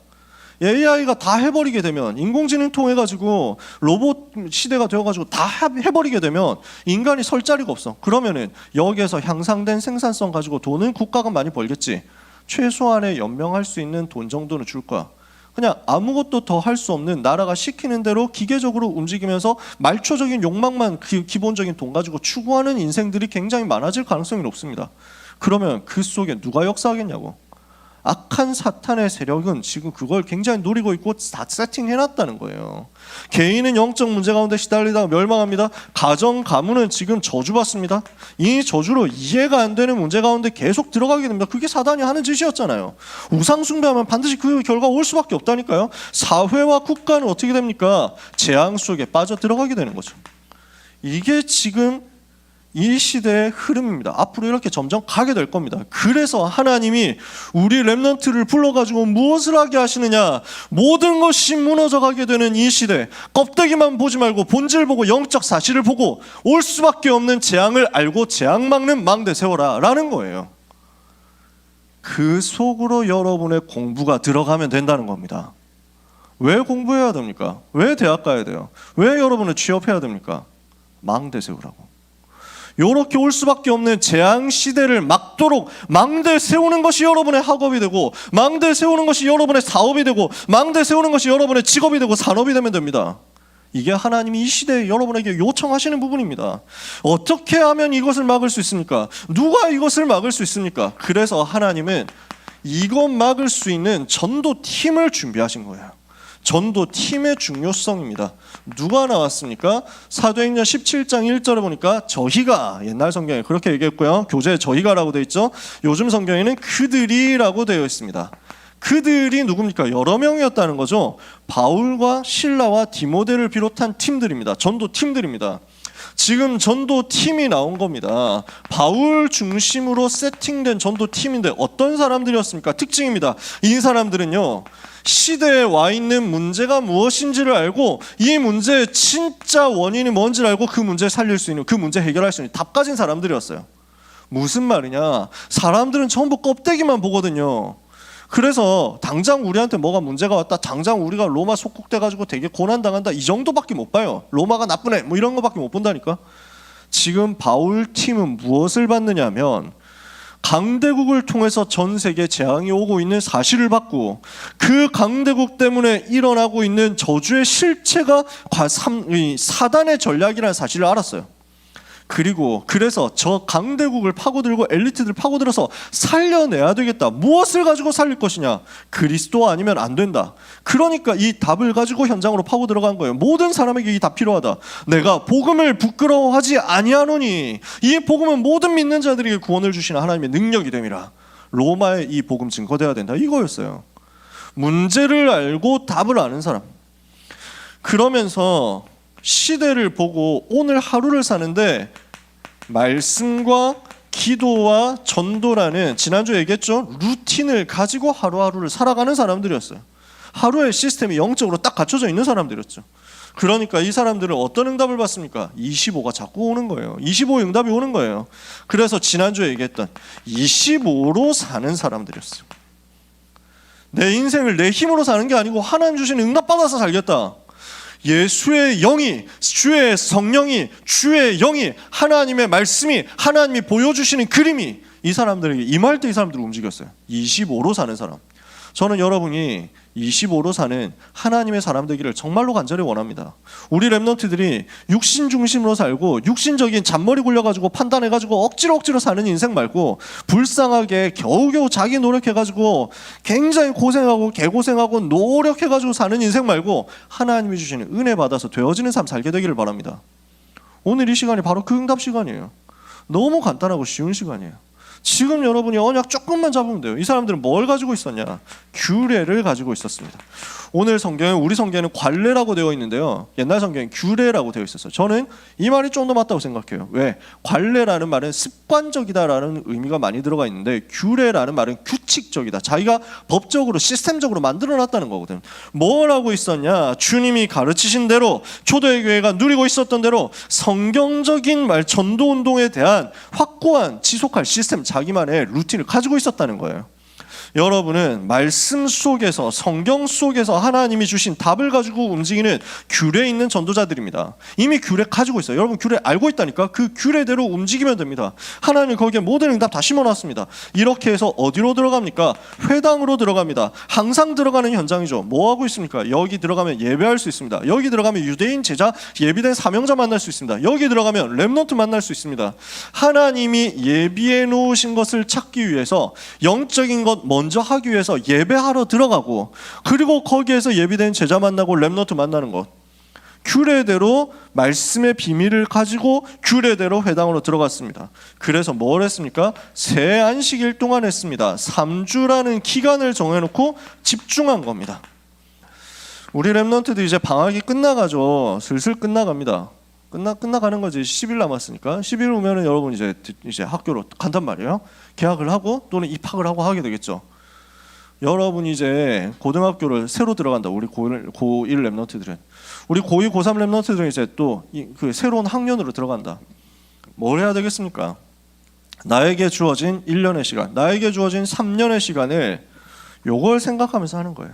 AI가 다 해버리게 되면, 인공지능 통해 가지고 로봇 시대가 되어가지고 다 해버리게 되면 인간이 설 자리가 없어. 그러면은 여기에서 향상된 생산성 가지고 돈은 국가가 많이 벌겠지. 최소한의 연명할 수 있는 돈 정도는 줄 거야. 그냥 아무것도 더 할 수 없는, 나라가 시키는 대로 기계적으로 움직이면서 말초적인 욕망만, 기본적인 돈 가지고 추구하는 인생들이 굉장히 많아질 가능성이 높습니다. 그러면 그 속에 누가 역사하겠냐고. 악한 사탄의 세력은 지금 그걸 굉장히 노리고 있고 다 세팅해놨다는 거예요. 개인은 영적 문제 가운데 시달리다가 멸망합니다. 가정, 가문은 지금 저주받습니다. 이 저주로 이해가 안 되는 문제 가운데 계속 들어가게 됩니다. 그게 사단이 하는 짓이었잖아요. 우상 숭배하면 반드시 그 결과가 올 수밖에 없다니까요. 사회와 국가는 어떻게 됩니까? 재앙 속에 빠져 들어가게 되는 거죠. 이게 지금 이 시대의 흐름입니다. 앞으로 이렇게 점점 가게 될 겁니다. 그래서 하나님이 우리 렘넌트를 불러가지고 무엇을 하게 하시느냐? 모든 것이 무너져가게 되는 이 시대, 껍데기만 보지 말고 본질 보고 영적 사실을 보고 올 수밖에 없는 재앙을 알고 재앙 막는 망대 세워라 라는 거예요. 그 속으로 여러분의 공부가 들어가면 된다는 겁니다. 왜 공부해야 됩니까? 왜 대학 가야 돼요? 왜 여러분은 취업해야 됩니까? 망대 세우라고. 요렇게 올 수밖에 없는 재앙 시대를 막도록 망대 세우는 것이 여러분의 학업이 되고, 망대 세우는 것이 여러분의 사업이 되고, 망대 세우는 것이 여러분의 직업이 되고 산업이 되면 됩니다. 이게 하나님이 이 시대에 여러분에게 요청하시는 부분입니다. 어떻게 하면 이것을 막을 수 있습니까? 누가 이것을 막을 수 있습니까? 그래서 하나님은 이것 막을 수 있는 전도팀을 준비하신 거예요. 전도팀의 중요성입니다. 누가 나왔습니까? 사도행전 17장 1절에 보니까 저희가, 옛날 성경에 그렇게 얘기했고요. 교재에 저희가라고 되어 있죠. 요즘 성경에는 그들이라고 되어 있습니다. 그들이 누굽니까? 여러 명이었다는 거죠. 바울과 실라와 디모데를 비롯한 팀들입니다. 전도팀들입니다. 지금 전도팀이 나온 겁니다. 바울 중심으로 세팅된 전도팀인데 어떤 사람들이었습니까? 특징입니다. 이 사람들은요, 시대에 와 있는 문제가 무엇인지를 알고 이 문제의 진짜 원인이 뭔지를 알고 그 문제를 살릴 수 있는, 그 문제 해결할 수 있는 답 가진 사람들이었어요. 무슨 말이냐? 사람들은 전부 껍데기만 보거든요. 그래서 당장 우리한테 뭐가 문제가 왔다, 당장 우리가 로마 속국돼가지고 되게 고난당한다, 이 정도밖에 못 봐요. 로마가 나쁘네 뭐 이런 거밖에 못 본다니까. 지금 바울 팀은 무엇을 받느냐면, 강대국을 통해서 전 세계에 재앙이 오고 있는 사실을 받고, 그 강대국 때문에 일어나고 있는 저주의 실체가 사단의 전략이라는 사실을 알았어요. 그리고 그래서 저 강대국을 파고들고 엘리트들 파고들어서 살려내야 되겠다. 무엇을 가지고 살릴 것이냐? 그리스도 아니면 안 된다. 그러니까 이 답을 가지고 현장으로 파고 들어간 거예요. 모든 사람에게 이 답 필요하다. 내가 복음을 부끄러워하지 아니하노니 이 복음은 모든 믿는 자들에게 구원을 주시는 하나님의 능력이 됨이라. 로마에 이 복음 증거돼야 된다. 이거였어요. 문제를 알고 답을 아는 사람. 그러면서 시대를 보고 오늘 하루를 사는데 말씀과 기도와 전도라는, 지난주에 얘기했죠, 루틴을 가지고 하루하루를 살아가는 사람들이었어요. 하루의 시스템이 영적으로 딱 갖춰져 있는 사람들이었죠. 그러니까 이 사람들은 어떤 응답을 받습니까? 25가 자꾸 오는 거예요. 25 응답이 오는 거예요. 그래서 지난주에 얘기했던 25로 사는 사람들이었어요. 내 인생을 내 힘으로 사는 게 아니고 하나님 주신 응답 받아서 살겠다. 예수의 영이, 주의 성령이, 주의 영이, 하나님의 말씀이, 하나님이 보여주시는 그림이 이 사람들에게 임할 때 이 사람들을 움직였어요. 25로 사는 사람. 저는 여러분이 25로 사는 하나님의 사람 되기를 정말로 간절히 원합니다. 우리 렘넌트들이 육신 중심으로 살고 육신적인 잔머리 굴려가지고 판단해가지고 억지로 사는 인생 말고 불쌍하게 겨우겨우 자기 노력해가지고 굉장히 고생하고 개고생하고 노력해가지고 사는 인생 말고 하나님이 주시는 은혜 받아서 되어지는 삶 살게 되기를 바랍니다. 오늘 이 시간이 바로 그 응답 시간이에요. 너무 간단하고 쉬운 시간이에요. 지금 여러분이 언약 조금만 잡으면 돼요. 이 사람들은 뭘 가지고 있었냐? 규례를 가지고 있었습니다. 오늘 성경에, 우리 성경에는 관례라고 되어 있는데요, 옛날 성경엔 규례라고 되어 있었어요. 저는 이 말이 좀 더 맞다고 생각해요. 왜? 관례라는 말은 습관적이다라는 의미가 많이 들어가 있는데 규례라는 말은 규칙적이다. 자기가 법적으로 시스템적으로 만들어놨다는 거거든. 뭘 하고 있었냐? 주님이 가르치신 대로, 초대의 교회가 누리고 있었던 대로 성경적인 말, 전도운동에 대한 확고한 지속할 시스템, 자기만의 루틴을 가지고 있었다는 거예요. 여러분은 말씀 속에서, 성경 속에서 하나님이 주신 답을 가지고 움직이는 규례 있는 전도자들입니다. 이미 규례 가지고 있어요. 여러분 규례 알고 있다니까. 그 규례대로 움직이면 됩니다. 하나님 거기에 모든 응답 다 심어놨습니다. 이렇게 해서 어디로 들어갑니까? 회당으로 들어갑니다. 항상 들어가는 현장이죠. 뭐 하고 있습니까? 여기 들어가면 예배할 수 있습니다. 여기 들어가면 유대인 제자, 예비된 사명자 만날 수 있습니다. 여기 들어가면 렘넌트 만날 수 있습니다. 하나님이 예비해 놓으신 것을 찾기 위해서, 영적인 것 먼저 하기 위해서 예배하러 들어가고, 그리고 거기에서 예비된 제자 만나고 렘넌트 만나는 것, 규례대로 말씀의 비밀을 가지고 규례대로 회당으로 들어갔습니다. 그래서 뭘 했습니까? 새 안식일 동안 했습니다. 3주라는 기간을 정해놓고 집중한 겁니다. 우리 렘넌트도 이제 방학이 끝나가죠. 슬슬 끝나갑니다. 끝나가는 거지. 10일 남았으니까 10일 오면은 여러분 이제 학교로 간단 말이에요. 개학을 하고 또는 입학을 하고 하게 되겠죠. 여러분이 이제 고등학교를 새로 들어간다. 우리 고1 렘넌트들은, 우리 고2, 고3 렘넌트들은 이제 또 그 새로운 학년으로 들어간다. 뭘 해야 되겠습니까? 나에게 주어진 1년의 시간, 나에게 주어진 3년의 시간을 요걸 생각하면서 하는 거예요.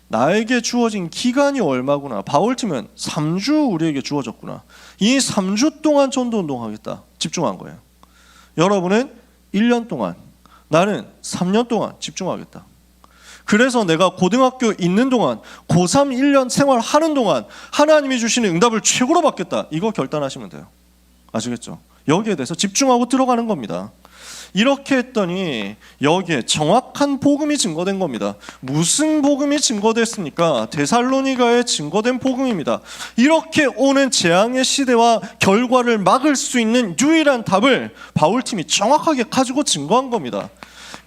나에게 주어진 기간이 얼마구나. 바울팀은 3주 우리에게 주어졌구나. 이 3주 동안 전도운동 하겠다. 집중한 거예요. 여러분은 1년 동안, 나는 3년 동안 집중하겠다. 그래서 내가 고등학교 있는 동안, 고3 1년 생활하는 동안 하나님이 주시는 응답을 최고로 받겠다. 이거 결단하시면 돼요. 아시겠죠? 여기에 대해서 집중하고 들어가는 겁니다. 이렇게 했더니 여기에 정확한 복음이 증거된 겁니다. 무슨 복음이 증거됐습니까? 데살로니가에 증거된 복음입니다. 이렇게 오는 재앙의 시대와 결과를 막을 수 있는 유일한 답을 바울팀이 정확하게 가지고 증거한 겁니다.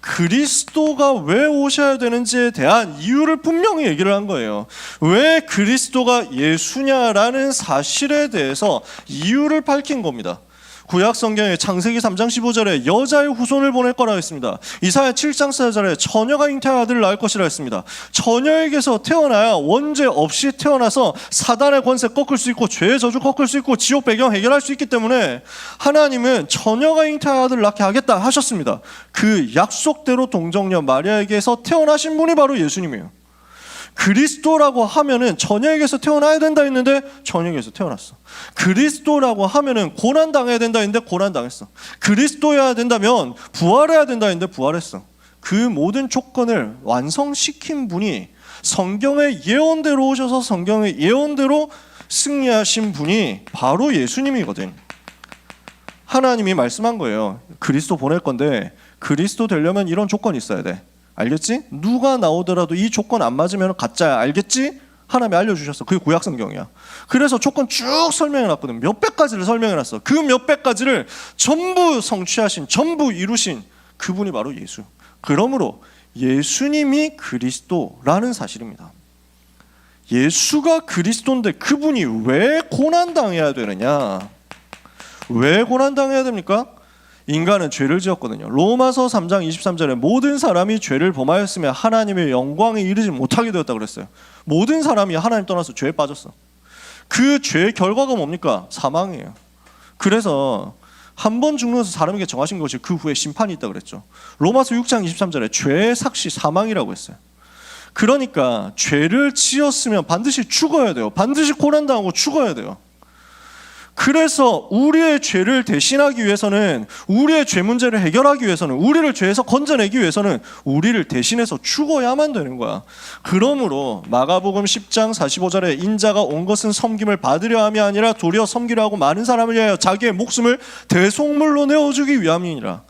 그리스도가 왜 오셔야 되는지에 대한 이유를 분명히 얘기를 한 거예요. 왜 그리스도가 예수냐라는 사실에 대해서 이유를 밝힌 겁니다. 구약 성경에 창세기 3장 15절에 여자의 후손을 보낼 거라 했습니다. 이사야 7장 4절에 처녀가 잉태한 아들을 낳을 것이라 했습니다. 처녀에게서 태어나야 원죄 없이 태어나서 사단의 권세 꺾을 수 있고 죄의 저주 꺾을 수 있고 지옥 배경 해결할 수 있기 때문에 하나님은 처녀가 잉태한 아들을 낳게 하겠다 하셨습니다. 그 약속대로 동정녀 마리아에게서 태어나신 분이 바로 예수님이에요. 그리스도라고 하면은 처녀에게서 태어나야 된다 했는데 처녀에게서 태어났어. 그리스도라고 하면은 고난 당해야 된다 했는데 고난 당했어. 그리스도여야 된다면 부활해야 된다 했는데 부활했어. 그 모든 조건을 완성시킨 분이, 성경의 예언대로 오셔서 성경의 예언대로 승리하신 분이 바로 예수님이거든. 하나님이 말씀한 거예요. 그리스도 보낼 건데 그리스도 되려면 이런 조건이 있어야 돼. 알겠지? 누가 나오더라도 이 조건 안 맞으면 가짜야. 알겠지? 하나님이 알려주셨어. 그게 구약 성경이야. 그래서 조건 쭉 설명해놨거든. 몇백 가지를 설명해놨어. 그 몇백 가지를 전부 성취하신, 전부 이루신 그분이 바로 예수. 그러므로 예수님이 그리스도라는 사실입니다. 예수가 그리스도인데 그분이 왜 고난당해야 되느냐? 왜 고난당해야 됩니까? 인간은 죄를 지었거든요. 로마서 3장 23절에 모든 사람이 죄를 범하였으며 하나님의 영광에 이르지 못하게 되었다 그랬어요. 모든 사람이 하나님 떠나서 죄에 빠졌어. 그 죄의 결과가 뭡니까? 사망이에요. 그래서 한 번 죽는 것은 사람에게 정하신 것이 그 후에 심판이 있다 그랬죠. 로마서 6장 23절에 죄의 삭시 사망이라고 했어요. 그러니까 죄를 지었으면 반드시 죽어야 돼요. 반드시 고난당하고 죽어야 돼요. 그래서 우리의 죄를 대신하기 위해서는, 우리의 죄 문제를 해결하기 위해서는, 우리를 죄에서 건져내기 위해서는 우리를 대신해서 죽어야만 되는 거야. 그러므로 마가복음 10장 45절에 인자가 온 것은 섬김을 받으려 함이 아니라 도리어 섬기려 하고 많은 사람을 위하여 자기의 목숨을 대속물로 내어주기 위함이니라.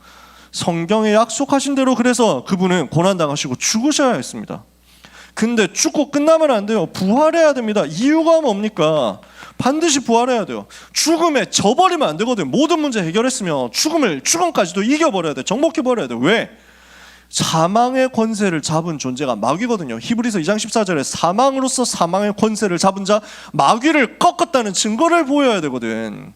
성경에 약속하신 대로 그래서 그분은 고난당하시고 죽으셔야 했습니다. 근데 죽고 끝나면 안 돼요. 부활해야 됩니다. 이유가 뭡니까? 반드시 부활해야 돼요. 죽음에 져버리면 안 되거든요. 모든 문제 해결했으면 죽음까지도 이겨버려야 돼. 정복해버려야 돼. 왜? 사망의 권세를 잡은 존재가 마귀거든요. 히브리서 2장 14절에 사망으로서 사망의 권세를 잡은 자, 마귀를 꺾었다는 증거를 보여야 되거든.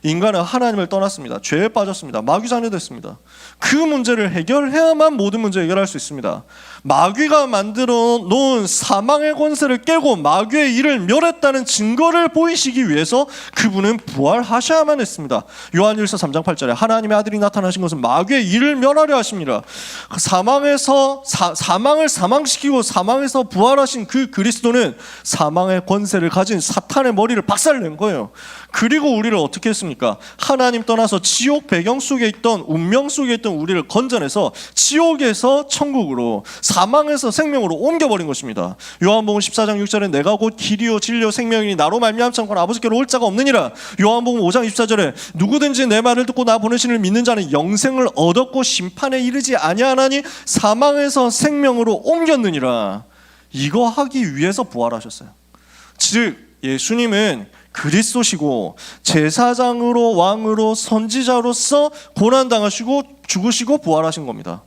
인간은 하나님을 떠났습니다. 죄에 빠졌습니다. 마귀 자녀 됐습니다. 그 문제를 해결해야만 모든 문제 해결할 수 있습니다. 마귀가 만들어 놓은 사망의 권세를 깨고 마귀의 일을 멸했다는 증거를 보이시기 위해서 그분은 부활하셔야만 했습니다. 요한일서 3장 8절에 하나님의 아들이 나타나신 것은 마귀의 일을 멸하려 하십니다. 사망을 사망시키고 사망에서 부활하신 그 그리스도는 사망의 권세를 가진 사탄의 머리를 박살낸 거예요. 그리고 우리를 어떻게 했습니까? 하나님 떠나서 지옥 배경 속에 있던, 운명 속에 있던 우리를 건져내서 지옥에서 천국으로, 사망에서 생명으로 옮겨버린 것입니다. 요한복음 14장 6절에 내가 곧 길이요 진리요 생명이니 나로 말미암지 않고는 아버지께로 올 자가 없느니라. 요한복음 5장 24절에 누구든지 내 말을 듣고 나 보내신 이를 믿는 자는 영생을 얻었고 심판에 이르지 아니하나니 사망에서 생명으로 옮겼느니라. 이거 하기 위해서 부활하셨어요. 즉 예수님은 그리스도시고 제사장으로, 왕으로, 선지자로서 고난당하시고 죽으시고 부활하신 겁니다.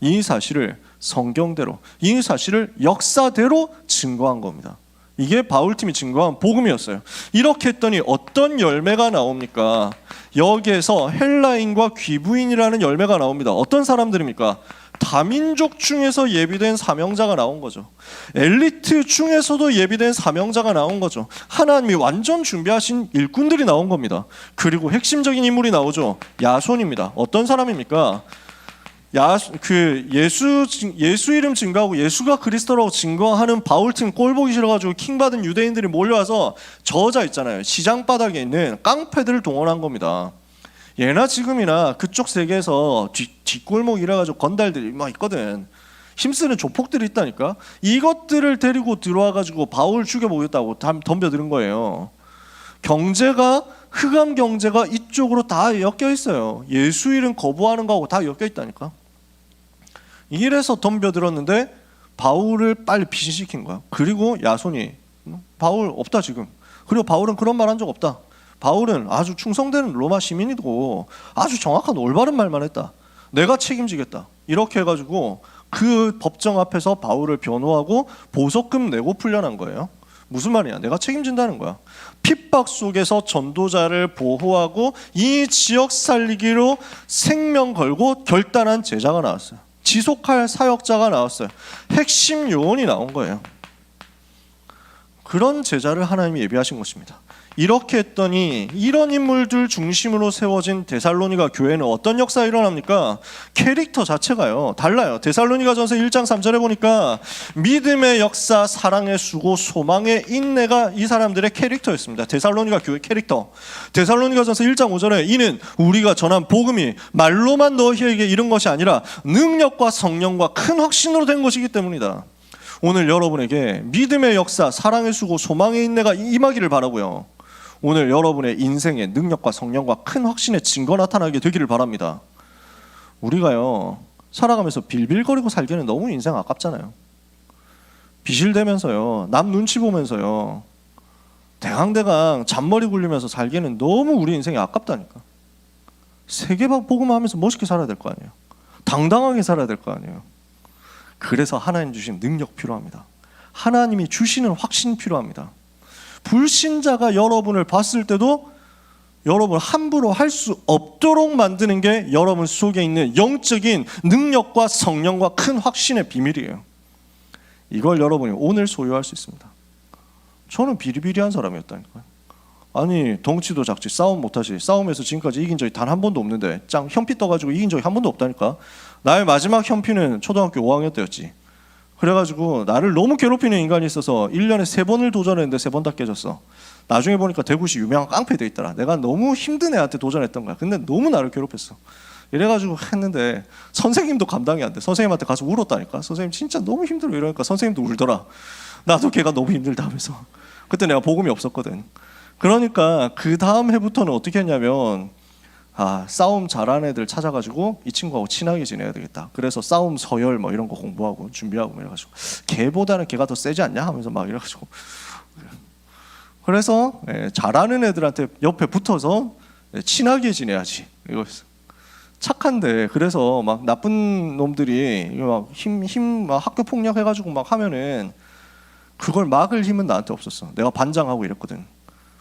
이 사실을 성경대로, 이 사실을 역사대로 증거한 겁니다. 이게 바울팀이 증거한 복음이었어요. 이렇게 했더니 어떤 열매가 나옵니까? 여기에서 헬라인과 귀부인이라는 열매가 나옵니다. 어떤 사람들입니까? 다민족 중에서 예비된 사명자가 나온 거죠. 엘리트 중에서도 예비된 사명자가 나온 거죠. 하나님이 완전 준비하신 일꾼들이 나온 겁니다. 그리고 핵심적인 인물이 나오죠. 야손입니다. 어떤 사람입니까? 예수 이름 증거하고 예수가 그리스도라고 증거하는 바울팀 꼴보기 싫어가지고 킹받은 유대인들이 몰려와서 저자 있잖아요. 시장 바닥에 있는 깡패들을 동원한 겁니다. 예나 지금이나 그쪽 세계에서 뒷골목 이래가지고 건달들이 막 있거든. 힘쓰는 조폭들이 있다니까. 이것들을 데리고 들어와가지고 바울 죽여보겠다고 덤벼드는 거예요. 경제가, 흑암 경제가 이쪽으로 다 엮여 있어요. 예수 이름 거부하는 거하고 다 엮여 있다니까. 이래서 덤벼들었는데 바울을 빨리 피신시킨 거야. 그리고 야손이 바울 없다 지금. 그리고 바울은 그런 말 한 적 없다. 바울은 아주 충성되는 로마 시민이고 아주 정확한 올바른 말만 했다. 내가 책임지겠다. 이렇게 해가지고 그 법정 앞에서 바울을 변호하고 보석금 내고 풀려난 거예요. 무슨 말이야? 내가 책임진다는 거야. 핍박 속에서 전도자를 보호하고 이 지역 살리기로 생명 걸고 결단한 제자가 나왔어요. 지속할 사역자가 나왔어요. 핵심 요원이 나온 거예요. 그런 제자를 하나님이 예비하신 것입니다. 이렇게 했더니 이런 인물들 중심으로 세워진 데살로니가 교회는 어떤 역사가 일어납니까? 캐릭터 자체가요 달라요. 데살로니가전서 1장 3절에 보니까 믿음의 역사, 사랑의 수고, 소망의 인내가 이 사람들의 캐릭터였습니다. 데살로니가 교회 캐릭터. 데살로니가전서 1장 5절에 이는 우리가 전한 복음이 말로만 너희에게 이른 것이 아니라 능력과 성령과 큰 확신으로 된 것이기 때문이다. 오늘 여러분에게 믿음의 역사, 사랑의 수고, 소망의 인내가 임하기를 바라고요. 오늘 여러분의 인생의 능력과 성령과 큰 확신의 증거 나타나게 되기를 바랍니다. 우리가요 살아가면서 빌빌거리고 살기에는 너무 인생 아깝잖아요. 비실대면서요, 남 눈치 보면서요, 대강대강 잔머리 굴리면서 살기에는 너무 우리 인생이 아깝다니까. 세계복음화 하면서 멋있게 살아야 될 거 아니에요. 당당하게 살아야 될 거 아니에요. 그래서 하나님 주신 능력 필요합니다. 하나님이 주시는 확신 필요합니다. 불신자가 여러분을 봤을 때도 여러분 함부로 할 수 없도록 만드는 게 여러분 속에 있는 영적인 능력과 성령과 큰 확신의 비밀이에요. 이걸 여러분이 오늘 소유할 수 있습니다. 저는 비리비리한 사람이었다니까요. 아니 덩치도 작지 싸움 못하지, 싸움에서 지금까지 이긴 적이 단 한 번도 없는데 짱 현피 떠가지고 이긴 적이 한 번도 없다니까. 나의 마지막 현피는 초등학교 5학년 때였지. 그래가지고 나를 너무 괴롭히는 인간이 있어서 1년에 3번을 도전했는데 3번 다 깨졌어. 나중에 보니까 대구시 유명한 깡패 돼 있더라. 내가 너무 힘든 애한테 도전했던 거야. 근데 너무 나를 괴롭혔어. 이래가지고 했는데 선생님도 감당이 안 돼. 선생님한테 가서 울었다니까. 선생님 진짜 너무 힘들어 이러니까 선생님도 울더라. 나도 걔가 너무 힘들다 하면서. 그때 내가 복음이 없었거든. 그러니까 그 다음 해부터는 어떻게 했냐면 싸움 잘하는 애들 찾아가지고 이 친구하고 친하게 지내야 되겠다. 그래서 싸움 서열 뭐 이런 거 공부하고 준비하고 이래가지고 걔보다는 걔가 더 세지 않냐 하면서 막 이래가지고 그래서 잘하는 애들한테 옆에 붙어서 친하게 지내야지 이거였어. 착한데 그래서 막 나쁜 놈들이 막 막 학교 폭력 해가지고 막 하면은 그걸 막을 힘은 나한테 없었어. 내가 반장하고 이랬거든.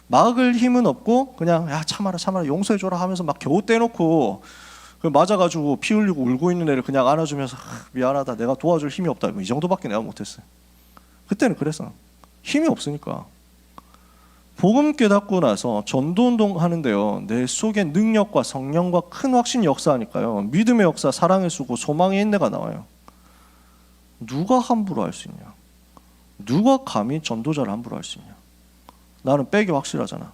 막을 힘은 없고 그냥 야 참아라 용서해줘라 하면서 막 겨우 떼놓고 맞아가지고 피 흘리고 울고 있는 애를 그냥 안아주면서 미안하다 내가 도와줄 힘이 없다 이 정도밖에 내가 못했어요. 그때는 그랬어. 힘이 없으니까. 복음 깨닫고 나서 전도운동 하는데요, 내 속에 능력과 성령과 큰 확신이 역사하니까요, 믿음의 역사, 사랑의 수고, 소망의 인내가 나와요. 누가 함부로 할 수 있냐? 누가 감히 전도자를 함부로 할 수 있냐? 나는 빼기 확실하잖아.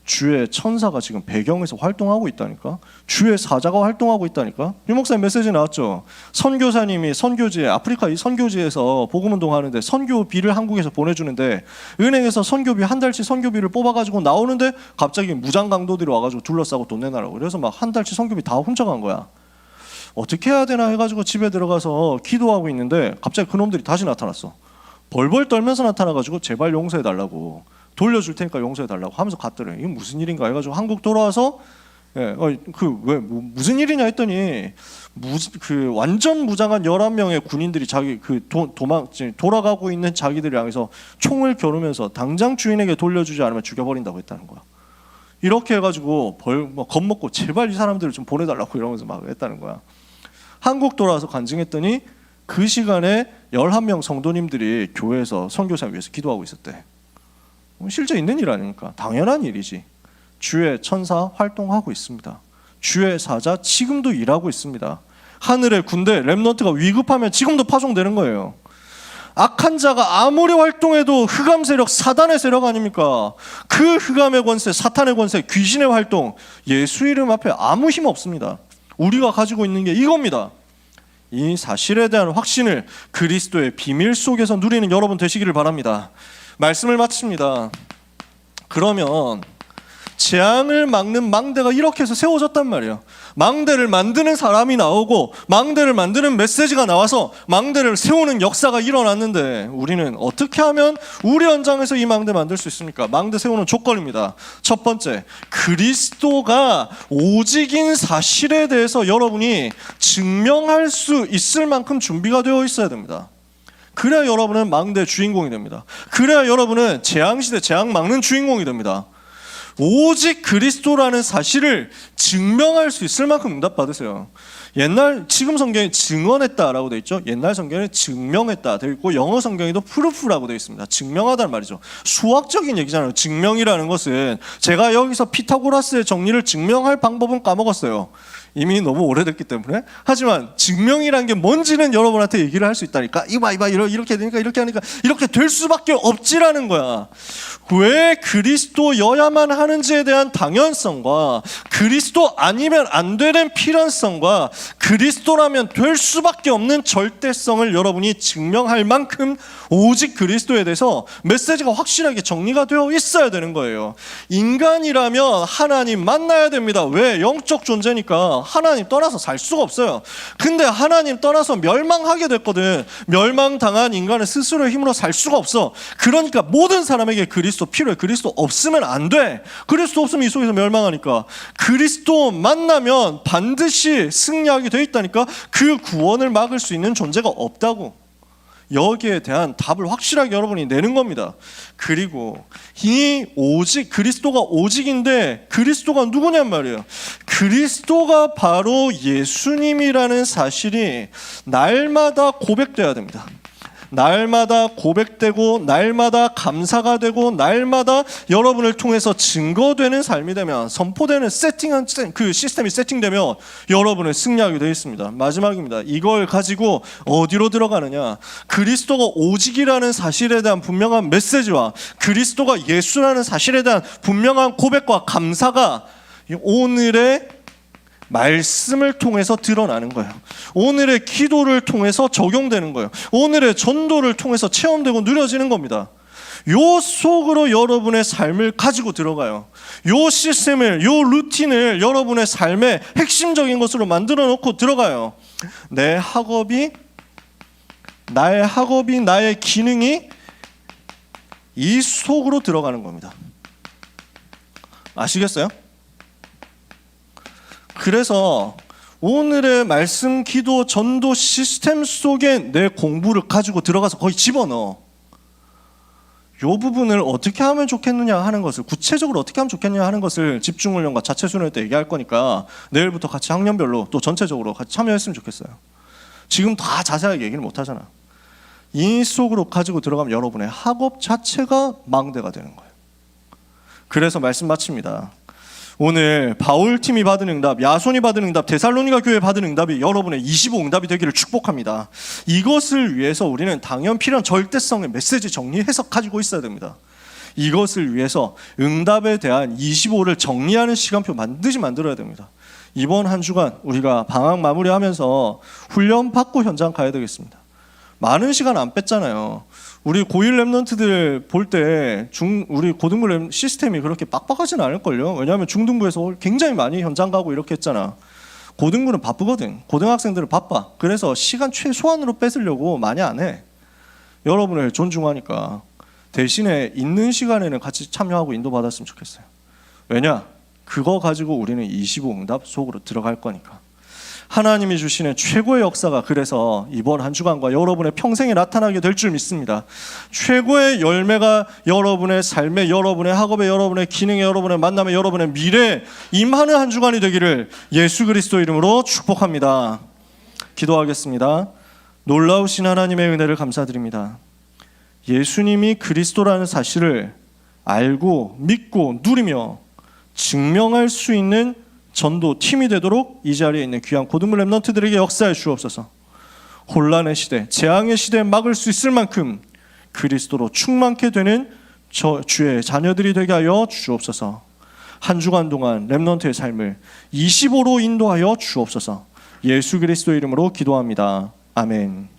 주의 천사가 지금 배경에서 활동하고 있다니까. 주의 사자가 활동하고 있다니까. 유 목사님 메시지 나왔죠. 선교사님이 선교지에 아프리카 이 선교지에서 복음운동 하는데 선교비를 한국에서 보내주는데 은행에서 선교비 한 달치 선교비를 뽑아가지고 나오는데 갑자기 무장 강도들이 와가지고 둘러싸고 돈 내놔라고. 그래서 막 한 달치 선교비 다 훔쳐간 거야. 어떻게 해야 되나 해가지고 집에 들어가서 기도하고 있는데 갑자기 그놈들이 다시 나타났어. 벌벌 떨면서 나타나가지고 제발 용서해달라고, 돌려줄 테니까 용서해달라고 하면서 갔더래. 이게 무슨 일인가 해가지고 한국 돌아와서 무슨 일이냐 했더니 그 완전 무장한 11명의 군인들이 자기 돌아가고 있는 자기들을 향해서 총을 겨누면서 당장 주인에게 돌려주지 않으면 죽여버린다고 했다는 거야. 이렇게 해가지고 겁먹고 제발 이 사람들을 좀 보내달라고 이러면서 막 했다는 거야. 한국 돌아와서 간증했더니 그 시간에 11명 성도님들이 교회에서 선교사 위해서 기도하고 있었대. 실제 있는 일 아닙니까? 당연한 일이지. 주의 천사 활동하고 있습니다. 주의 사자 지금도 일하고 있습니다. 하늘의 군대 렘넌트가 위급하면 지금도 파송되는 거예요. 악한 자가 아무리 활동해도 흑암 세력, 사단의 세력 아닙니까? 그 흑암의 권세, 사탄의 권세, 귀신의 활동, 예수 이름 앞에 아무 힘 없습니다. 우리가 가지고 있는 게 이겁니다. 이 사실에 대한 확신을 그리스도의 비밀 속에서 누리는 여러분 되시기를 바랍니다. 말씀을 마칩니다. 그러면 재앙을 막는 망대가 이렇게 해서 세워졌단 말이에요. 망대를 만드는 사람이 나오고 망대를 만드는 메시지가 나와서 망대를 세우는 역사가 일어났는데 우리는 어떻게 하면 우리 현장에서 이 망대 만들 수 있습니까? 망대 세우는 조건입니다. 첫 번째, 그리스도가 오직인 사실에 대해서 여러분이 증명할 수 있을 만큼 준비가 되어 있어야 됩니다. 그래야 여러분은 망대 주인공이 됩니다. 그래야 여러분은 재앙시대 재앙 막는 주인공이 됩니다. 오직 그리스도라는 사실을 증명할 수 있을 만큼 응답받으세요. 지금 성경에 증언했다라고 되어 있죠. 옛날 성경에 증명했다 되어 있고 영어 성경에도 프루프라고 되어 있습니다. 증명하다는 말이죠. 수학적인 얘기잖아요. 증명이라는 것은 제가 여기서 피타고라스의 정리를 증명할 방법은 까먹었어요. 이미 너무 오래됐기 때문에. 하지만 증명이라는 게 뭔지는 여러분한테 얘기를 할 수 있다니까. 이봐 이렇게 되니까 이렇게 하니까 이렇게 될 수밖에 없지라는 거야. 왜 그리스도여야만 하는지에 대한 당연성과 그리스도 아니면 안 되는 필연성과 그리스도라면 될 수밖에 없는 절대성을 여러분이 증명할 만큼 오직 그리스도에 대해서 메시지가 확실하게 정리가 되어 있어야 되는 거예요. 인간이라면 하나님 만나야 됩니다. 왜? 영적 존재니까 하나님 떠나서 살 수가 없어요. 근데 하나님 떠나서 멸망하게 됐거든. 멸망당한 인간은 스스로의 힘으로 살 수가 없어. 그러니까 모든 사람에게 그리스도 필요해. 그리스도 없으면 안 돼. 그리스도 없으면 이 속에서 멸망하니까. 그리스도 만나면 반드시 승리하게 돼 있다니까. 그 구원을 막을 수 있는 존재가 없다고. 여기에 대한 답을 확실하게 여러분이 내는 겁니다. 그리고 이 오직 그리스도가 오직인데 그리스도가 누구냔 말이에요. 그리스도가 바로 예수님이라는 사실이 날마다 고백돼야 됩니다. 날마다 고백되고 날마다 감사가 되고 날마다 여러분을 통해서 증거되는 삶이 되면, 선포되는 세팅한 그 시스템이 세팅되면 여러분은 승리하게 되어 있습니다. 마지막입니다. 이걸 가지고 어디로 들어가느냐? 그리스도가 오직이라는 사실에 대한 분명한 메시지와 그리스도가 예수라는 사실에 대한 분명한 고백과 감사가 오늘의 말씀을 통해서 드러나는 거예요. 오늘의 기도를 통해서 적용되는 거예요. 오늘의 전도를 통해서 체험되고 누려지는 겁니다. 요 속으로 여러분의 삶을 가지고 들어가요. 요 시스템을, 요 루틴을 여러분의 삶의 핵심적인 것으로 만들어 놓고 들어가요. 나의 학업이, 나의 기능이 이 속으로 들어가는 겁니다. 아시겠어요? 그래서 오늘의 말씀, 기도, 전도 시스템 속에 내 공부를 가지고 들어가서 거의 집어넣어. 이 부분을 어떻게 하면 좋겠느냐 하는 것을, 구체적으로 어떻게 하면 좋겠냐 하는 것을 집중훈련과 자체순회 때 얘기할 거니까 내일부터 같이 학년별로 또 전체적으로 같이 참여했으면 좋겠어요. 지금 다 자세하게 얘기를 못 하잖아. 이 속으로 가지고 들어가면 여러분의 학업 자체가 망대가 되는 거예요. 그래서 말씀 마칩니다. 오늘 바울팀이 받은 응답, 야손이 받은 응답, 데살로니가 교회 받은 응답이 여러분의 25응답이 되기를 축복합니다. 이것을 위해서 우리는 당연 필요한 절대성의 메시지 정리해서 가지고 있어야 됩니다. 이것을 위해서 응답에 대한 25를 정리하는 시간표 반드시 만들어야 됩니다. 이번 한 주간 우리가 방학 마무리하면서 훈련 받고 현장 가야 되겠습니다. 많은 시간 안 뺐잖아요. 우리 고1 랩런트들 볼 때 우리 고등부 랩 시스템이 그렇게 빡빡하진 않을걸요. 왜냐하면 중등부에서 굉장히 많이 현장 가고 이렇게 했잖아. 고등부는 바쁘거든. 고등학생들은 바빠. 그래서 시간 최소한으로 뺏으려고 많이 안 해. 여러분을 존중하니까 대신에 있는 시간에는 같이 참여하고 인도받았으면 좋겠어요. 왜냐? 그거 가지고 우리는 25응답 속으로 들어갈 거니까. 하나님이 주시는 최고의 역사가 그래서 이번 한 주간과 여러분의 평생에 나타나게 될 줄 믿습니다. 최고의 열매가 여러분의 삶에, 여러분의 학업에, 여러분의 기능에, 여러분의 만남에, 여러분의 미래에 임하는 한 주간이 되기를 예수 그리스도 이름으로 축복합니다. 기도하겠습니다. 놀라우신 하나님의 은혜를 감사드립니다. 예수님이 그리스도라는 사실을 알고 믿고 누리며 증명할 수 있는 전도 팀이 되도록 이 자리에 있는 귀한 고등부 랩런트들에게 역사해 주옵소서. 혼란의 시대, 재앙의 시대에 막을 수 있을 만큼 그리스도로 충만케 되는 주의 자녀들이 되게 하여 주옵소서. 한 주간 동안 랩런트의 삶을 25로 인도하여 주옵소서. 예수 그리스도 이름으로 기도합니다. 아멘.